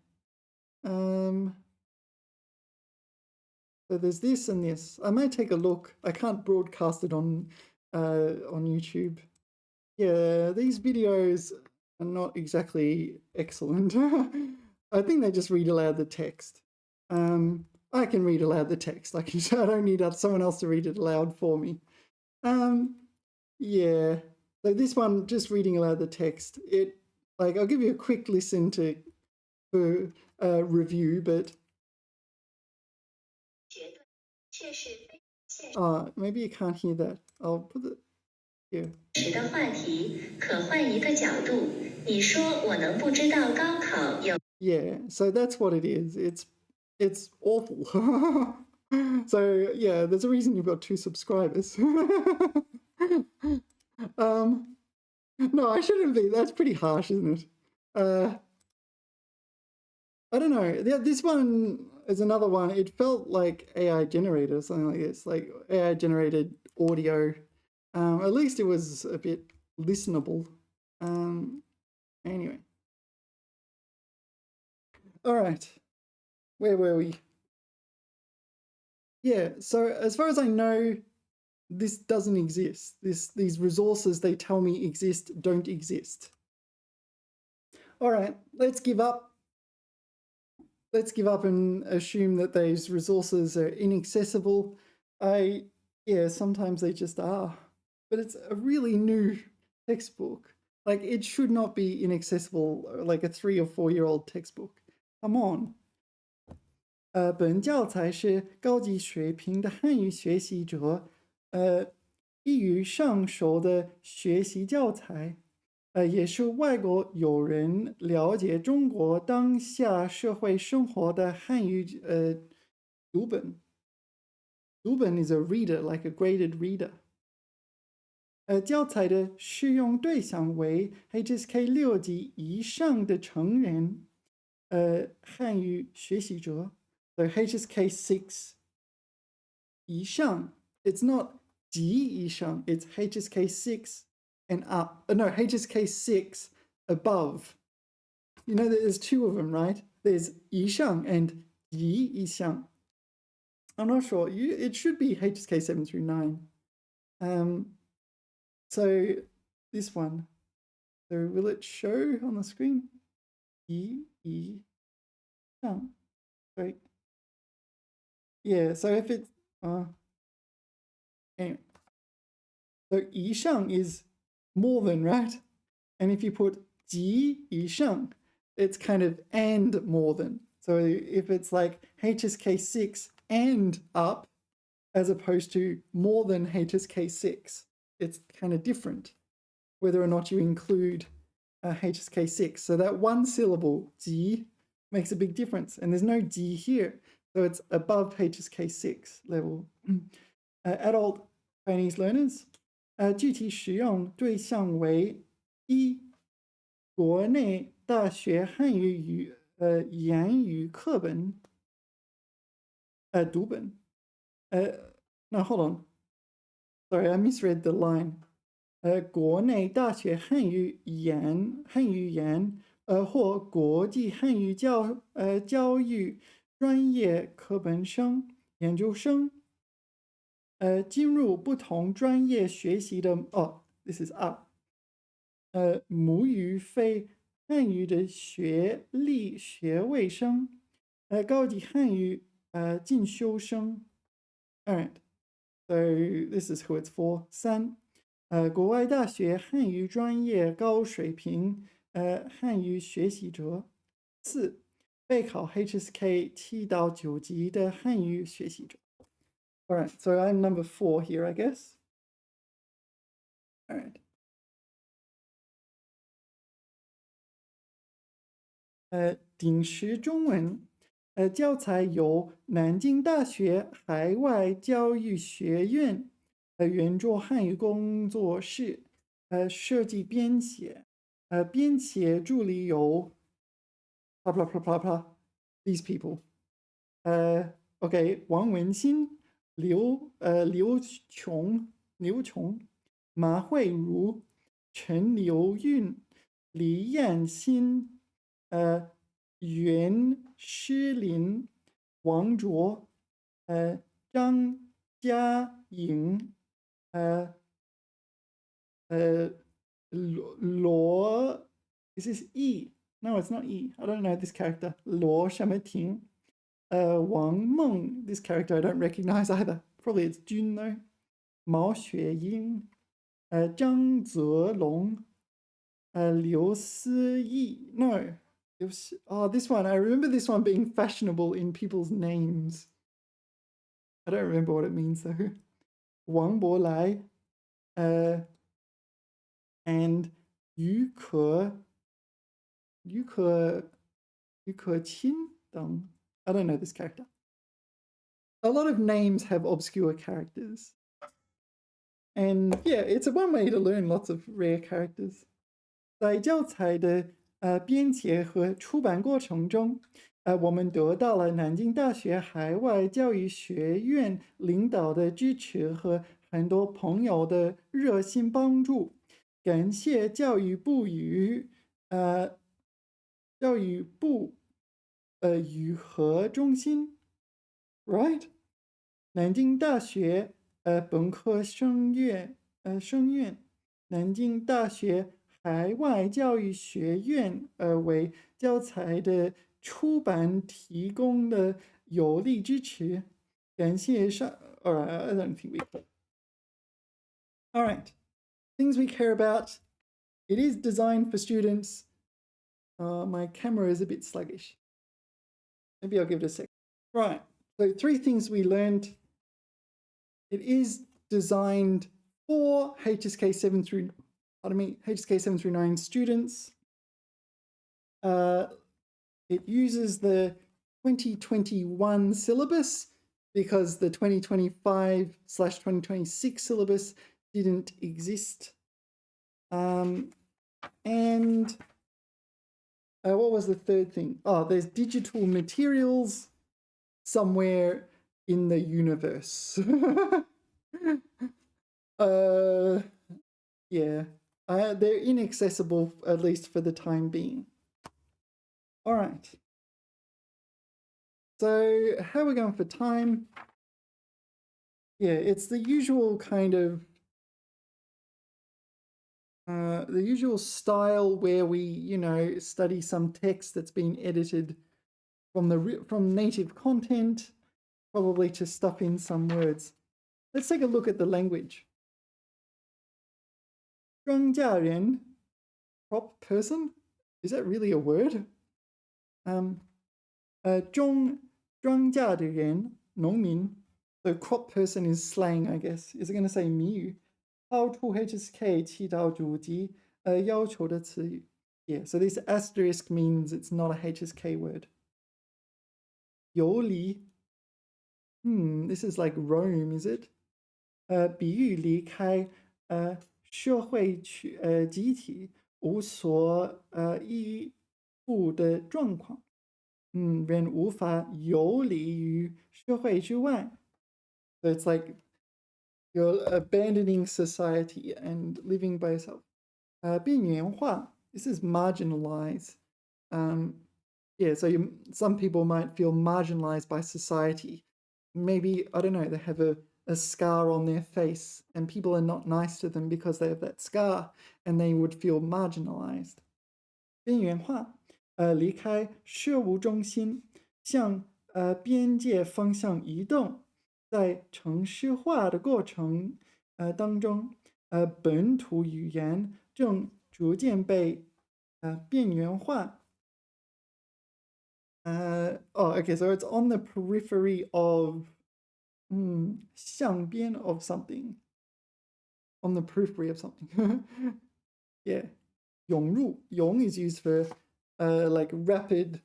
So there's this and this. I might take a look. I can't broadcast it on YouTube. Yeah, these videos are not exactly excellent. I think they just read aloud the text. I can read aloud the text. I don't need someone else to read it aloud for me. Yeah. So this one, just reading aloud the text. I'll give you a quick listen to review, but maybe you can't hear that. I'll put it here. 的话题可换一个角度。你说我能不知道高考有 Yeah, so that's what it is. It's awful. So yeah, there's a reason you've got 2 subscribers. No, I shouldn't be. That's pretty harsh, isn't it? I don't know. This one is another one. It felt like AI generated or something like this, like AI generated audio. At least it was a bit listenable. Anyway. All right. Where were we? Yeah, so as far as I know, this doesn't exist. These resources they tell me exist don't exist. All right, let's give up. Let's give up and assume that these resources are inaccessible. Yeah, sometimes they just are. But it's a really new textbook. Like, it should not be inaccessible, like a 3 or 4 year old textbook. Come on. 本教材是高级水平的汉语学习者易于上手的学习教材，也是外国友人了解中国当下社会生活的汉语读本。读本 is a reader, like a graded reader. 教材的适用对象为 HSK 6级以上的成人，汉语学习者。So HSK 6以上 it's not 级以上 it's HSK 6 and up. No, HSK 6 above. You know, there's two of them, right? There's 以上 and 级以上. I'm not sure. It should be HSK 7 through 9. So this one. So will it show on the screen? 以上. Right. Yeah, so if it's anyway. So 以上 is more than, right? And if you put 级以上, it's kind of and more than. So if it's like HSK 6 and up, as opposed to more than HSK 6, it's kind of different whether or not you include HSK 6. So that one syllable, 级, makes a big difference. And there's no 级 here. So it's above HSK 6 level. Adult Chinese learners, 具体使用对象为一国内大学汉语言语课本读本no, hold on. Sorry, I misread the line. 国内大学汉语言或国际汉语教育专业课本生研究生进入不同专业学习的this is up 母语非汉语的学历学位生高级汉语进修生 Alright, so this is who it's for. 3国外大学汉语专业高水平汉语学习者。4备考 HSK 7到9级的汉语学习者。Alright, so I'm number 4 here, I guess. Alright. 顶石中文教材由南京大学海外教育学院圆桌汉语工作室设计编写编写助理有 blah blah blah blah blah these people OK 王文新刘琼马慧茹陈留韵李艳欣袁诗林王卓张嘉颖罗 is this E? No, it's not E. I don't know this character. 罗什么婷王梦 this character I don't recognize either. Probably it's Jun though. 毛雪英张泽龙刘思义 no. this one, I remember this one being fashionable in people's names. I don't remember what it means though. Wang Bolai and Yu Qin Deng. I don't know this character. A lot of names have obscure characters. And yeah, it's a one way to learn lots of rare characters. 在教材的编写和出版过程中，我们得到了南京大学海外教育学院领导的支持和很多朋友的热心帮助。感谢教育部语和中心 ，right？ 南京大学本科生院南京大学海外教育学院为教材的出版提供的有力支持，感谢上。Alright, I don't think we could. Alright, things we care about. It is designed for students. My camera is a bit sluggish. Maybe I'll give it a sec. Right. So 3 things we learned. It is designed for HSK7 through, HSK7 through 9 students. It uses the 2021 syllabus because the 2025/2026 syllabus didn't exist. And what was the third thing? Oh, there's digital materials somewhere in the universe. Yeah, they're inaccessible, at least for the time being. All right. So how are we going for time? Yeah, it's the usual kind of the usual style where we, study some text that's been edited from native content, probably to stuff in some words. Let's take a look at the language. 庄稼人, crop person? Is that really a word? 庄稼的人, 农民. So crop person is slang, I guess. Is it going to say 谜语? How to HSK 7到9级要求的词语. Yeah, so this asterisk means it's not a HSK word. 游离. This is like roam, is it? 比喻离开社会集体无所依附的状况。人无法游离于社会之外。So it's like you're abandoning society and living by yourself. 边缘化. This is marginalized. Yeah, so some people might feel marginalized by society. Maybe, I don't know, they have a scar on their face and people are not nice to them because they have that scar and they would feel marginalized. 边缘化. 离开事务中心，向边界方向移动，在城市化的过程当中，本土语言正逐渐被边缘化。Okay, so it's on the periphery of 向边 of something. On the periphery of something. Yeah. 涌入 涌 is used for like rapid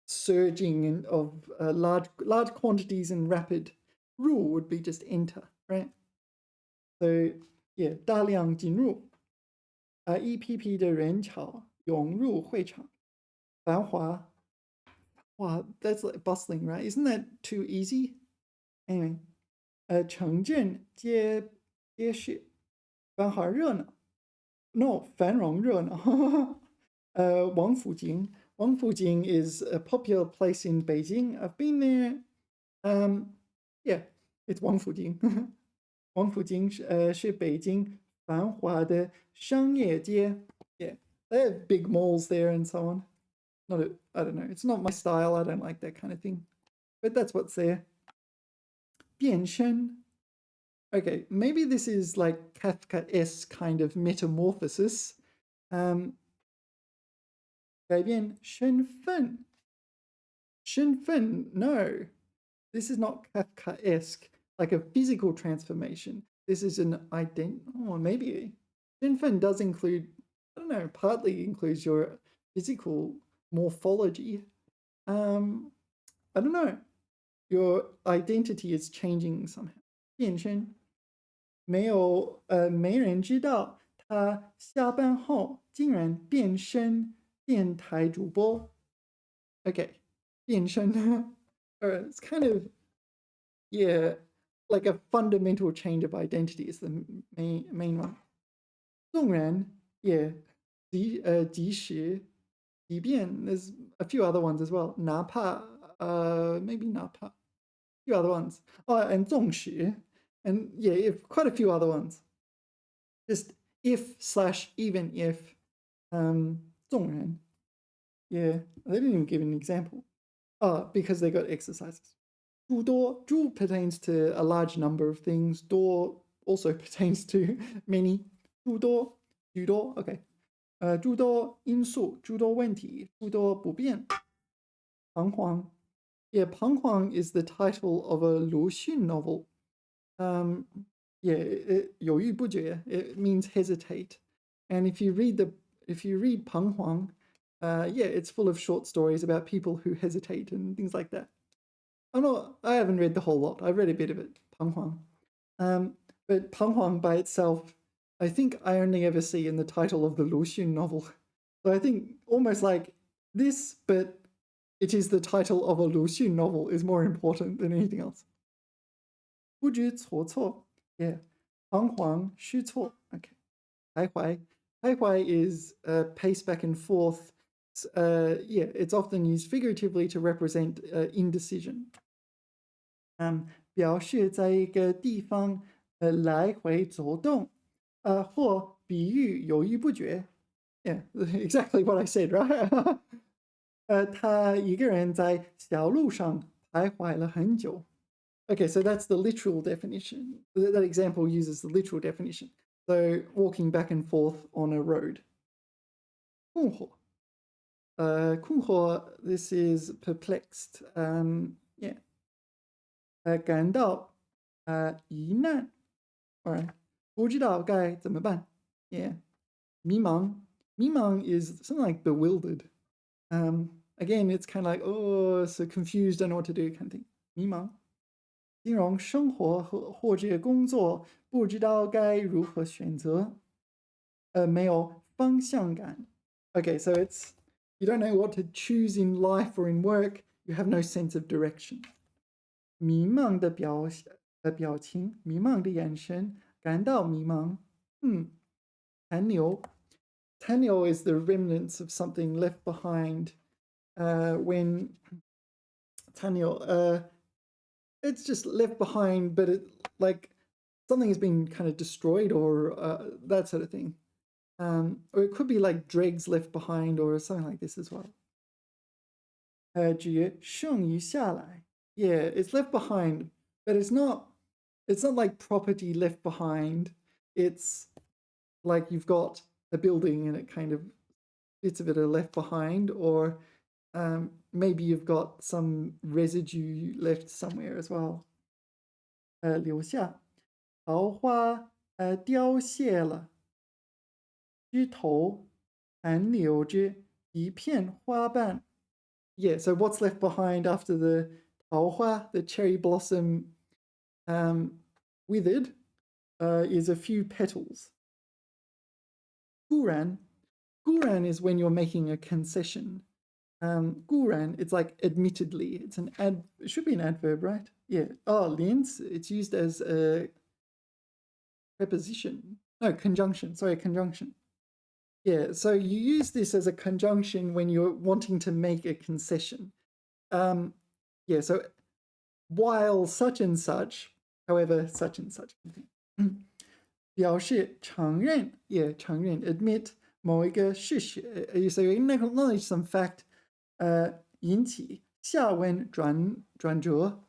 surging of large quantities and rapid. 入 would be just enter, right? So yeah, 大量进入一批批的人潮涌入会场，繁华。Wow, that's like bustling, right? Isn't that too easy? Anyway, 城镇街市，繁华热闹。No, 繁荣热闹。王府井 is a popular place in Beijing. I've been there. Yeah, it's 王府井。王府井是北京繁华的商业街。Yeah, they have big malls there and so on. I don't know. It's not my style. I don't like that kind of thing. But that's what's there. 变身. Okay, maybe this is like Kafka-esque kind of metamorphosis. 改变身份. 身份, no. This is not Kafka-esque, like a physical transformation. This is an maybe. 身份 does include, I don't know, partly includes your physical morphology. I don't know. Your identity is changing somehow. 变身. 没人知道他下班后竟然变身电台主播。Okay, 变身. It's kind of, yeah, like a fundamental change of identity is the main one. 纵然, yeah, 即使, 即便, there's a few other ones as well. 哪怕, maybe 哪怕, a few other ones. Oh, and 纵使. And yeah, quite a few other ones. Just if/even if, 纵然. Yeah, they didn't even give an example. Because they got exercises. 诸多, 诸 pertains to a large number of things. 多 also pertains to many. 诸多, 许多, okay. 诸多因素, 诸多问题, 诸多不便. 彷徨. Yeah, 彷徨 is the title of a 鲁迅 novel. Yeah, 犹豫不决. It means hesitate. And if you read 彷徨, yeah, it's full of short stories about people who hesitate and things like that. I haven't read the whole lot. I've read a bit of it, 彷徨. But 彷徨 by itself, I think I only ever see in the title of the 鲁迅 novel. So I think almost like this, but it is the title of a 鲁迅 novel is more important than anything else. 不知所措, yeah. 彷徨失措, okay. 徘徊.徘徊is pace back and forth. Yeah, it's often used figuratively to represent indecision. 表示在一个地方来回走动，或比喻犹豫不决。Yeah, exactly what I said, right? 他一个人在小路上徘徊了很久。Okay, so that's the literal definition. That example uses the literal definition. So walking back and forth on a road. 困惑. 困惑, this is perplexed. Yeah. 感到疑难. All right. 不知道该怎么办. Yeah. 迷茫. 迷茫 is something like bewildered. Again, it's kind of like, oh, so confused, don't know what to do kind of thing. 迷茫. 形容生活或者工作不知道该如何选择，没有方向感。Okay, so it's you don't know what to choose in life or in work. You have no sense of direction. 迷茫的表情，迷茫的眼神，感到迷茫。残留。残留 is the remnants of something left behind. When 残留, it's just left behind, but it like something has been kind of destroyed or that sort of thing. Or it could be like dregs left behind or something like this as well. 只剩余下来. Yeah, it's left behind, but it's not like property left behind. It's like you've got a building and it kind of bits of it are left behind, or maybe you've got some residue left somewhere as well. 留下，桃花凋谢了，枝头残留着一片花瓣。Yeah, so what's left behind after the 桃花, the cherry blossom, withered, is a few petals. 固然 is when you're making a concession. 固然, it's like admittedly. It's it should be an adverb, right? Yeah. Oh, 连词, it's used as a preposition. No, conjunction. Sorry, conjunction. Yeah, so you use this as a conjunction when you're wanting to make a concession. Yeah, so while such and such, however, such and such. 表示承认, yeah, 承认, admit 某一个事实. So you acknowledge some fact, 引起下文转折.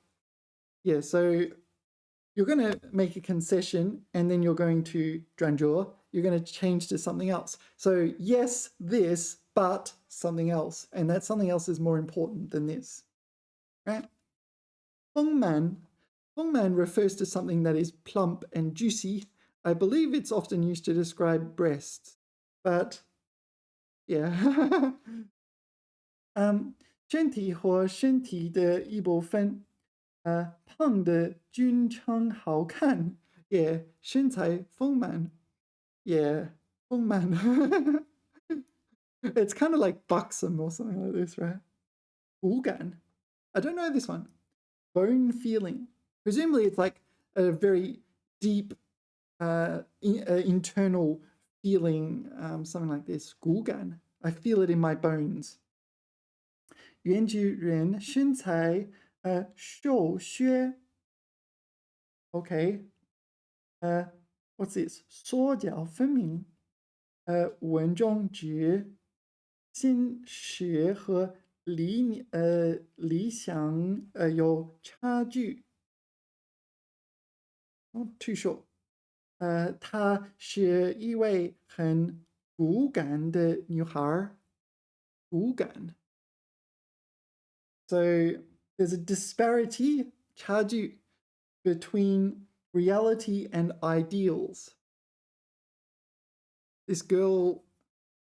Yeah, so you're going to make a concession and then you're going to 转折. You're going to change to something else. So yes, this, but something else. And that something else is more important than this. Right? 丰满 refers to something that is plump and juicy. I believe it's often used to describe breasts. But yeah. 身体或身体的一部分，胖的均称好看，也身材丰满，也丰满。It's kind of like buxom or something like this, right? 骨感. I don't know this one. Bone feeling. Presumably it's like a very deep internal feeling, something like this. 骨感. I feel it in my bones. 原居人身材瘦削。Okay. What's this? 缩脚分明。文中指现实和理想有差距。Not too sure. 她是一位很骨感的女孩。骨感。So there's a disparity, 差距, between reality and ideals. This girl,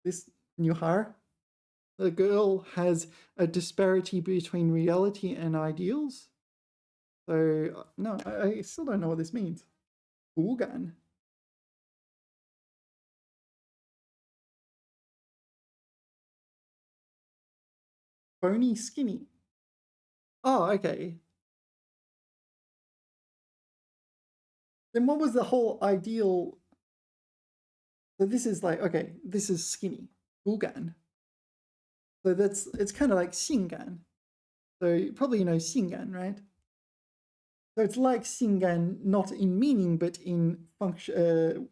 this 女孩, the girl has a disparity between reality and ideals. So, no, I still don't know what this means. 骨感. Bony, skinny. Oh, okay. Then what was the whole ideal? So this is like, okay, this is skinny, 骨感. So it's kind of like 性感. So you probably know 性感, right? So it's like 性感, not in meaning, but in functionality.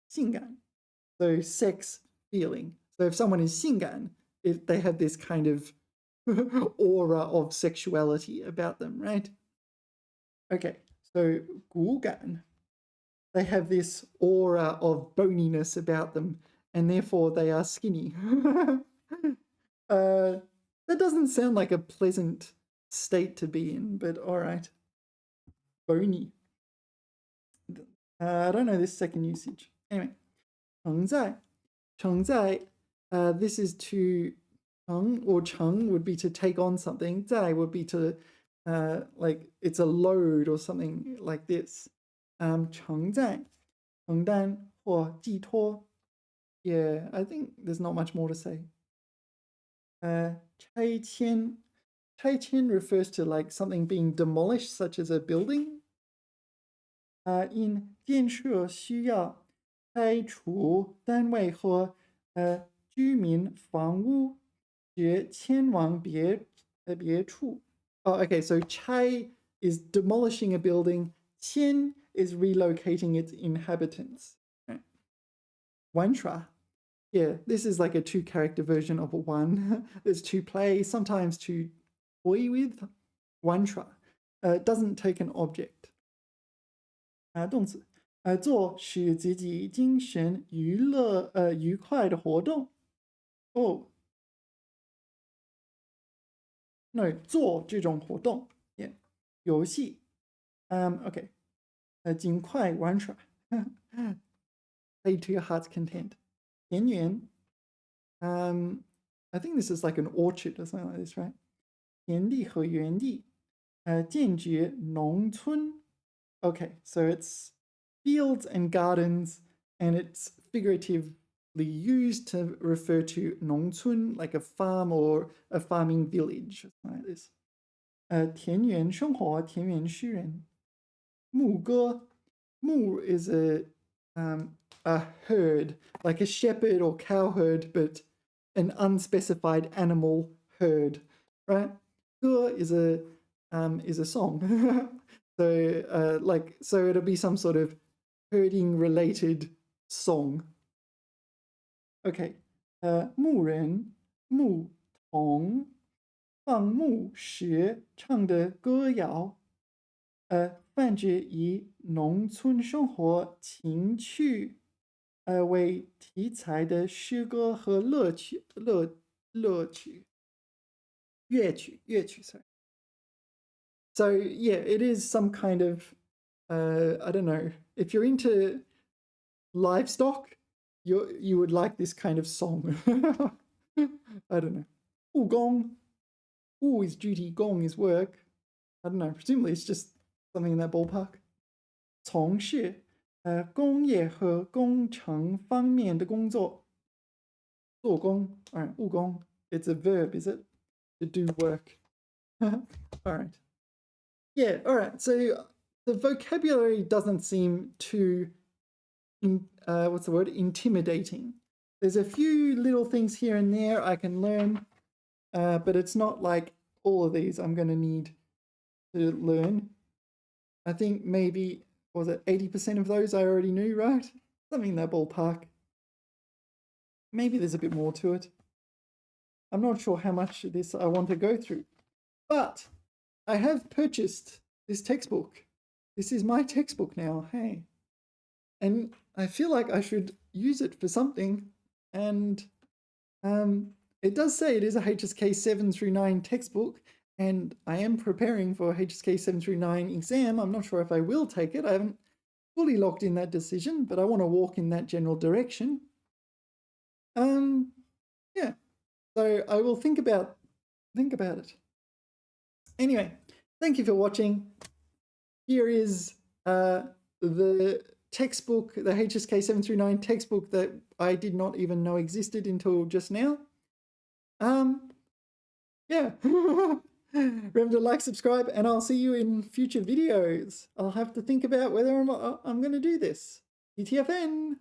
性感. So sex feeling. So if someone is 性感, they have this kind of aura of sexuality about them, right? Okay, so 骨感. They have this aura of boniness about them, and therefore they are skinny. That doesn't sound like a pleasant state to be in, but all right. Bony. I don't know this second usage. Anyway, 承载. 承载, this is to 承 or 承 would be to take on something. 载 would be to like it's a load or something like this. 承载, 承担或寄托. Yeah, I think there's not much more to say. 拆迁. 拆迁 refers to like something being demolished, such as a building. In 建设需要拆除单位和居民房屋，且迁往别处. Oh, okay, so 拆 is demolishing a building. 迁 is relocating its inhabitants. Right. 玩耍. Yeah, this is like a 2-character version of a one. There's to play, sometimes to toy with. 玩耍. It doesn't take an object. 动词. 做使自己精神愉快的活动. Oh. No, 做这种活动. Yeah. 游戏. Okay. 尽快玩耍. Play to your heart's content. 田园. I think this is like an orchard or something like this, right? 田地和园地. 坚决农村. Okay, so it's fields and gardens, and it's figuratively used to refer to 农村, like a farm or a farming village, like this. 田园生活, 田园诗人. 牧歌. Mu is a herd, like a shepherd or cow herd, but an unspecified animal herd, right? 歌 is a song. So it'll be some sort of herding related song. Okay. 牧人, 牧童, 放牧时唱的歌谣. 泛指以农村生活情趣为题材的诗歌和乐曲 sorry. So yeah, it is some kind of I don't know, if you're into livestock, you would like this kind of song. I don't know. 务工. 务 is duty, 工 is work. I don't know, presumably it's just something in that ballpark. 从事工业和工程方面的工作. 做工. All right, 务工. It's a verb, is it? To do work. All right. Yeah, all right. So the vocabulary doesn't seem too, intimidating. There's a few little things here and there I can learn, but it's not like all of these I'm going to need to learn. I think maybe, was it 80% of those I already knew, right? Something in that ballpark. Maybe there's a bit more to it. I'm not sure how much of this I want to go through, but I have purchased this textbook. This is my textbook now, hey. And I feel like I should use it for something. And it does say it is a HSK 7 through 9 textbook, and I am preparing for a HSK 7 through 9 exam. I'm not sure if I will take it. I haven't fully locked in that decision, but I want to walk in that general direction. Yeah, so I will think about it. Anyway, thank you for watching. Here is the textbook, the HSK 7 through 9 textbook that I did not even know existed until just now. Yeah. Remember to like, subscribe, and I'll see you in future videos. I'll have to think about whether or not I'm going to do this. UTFN!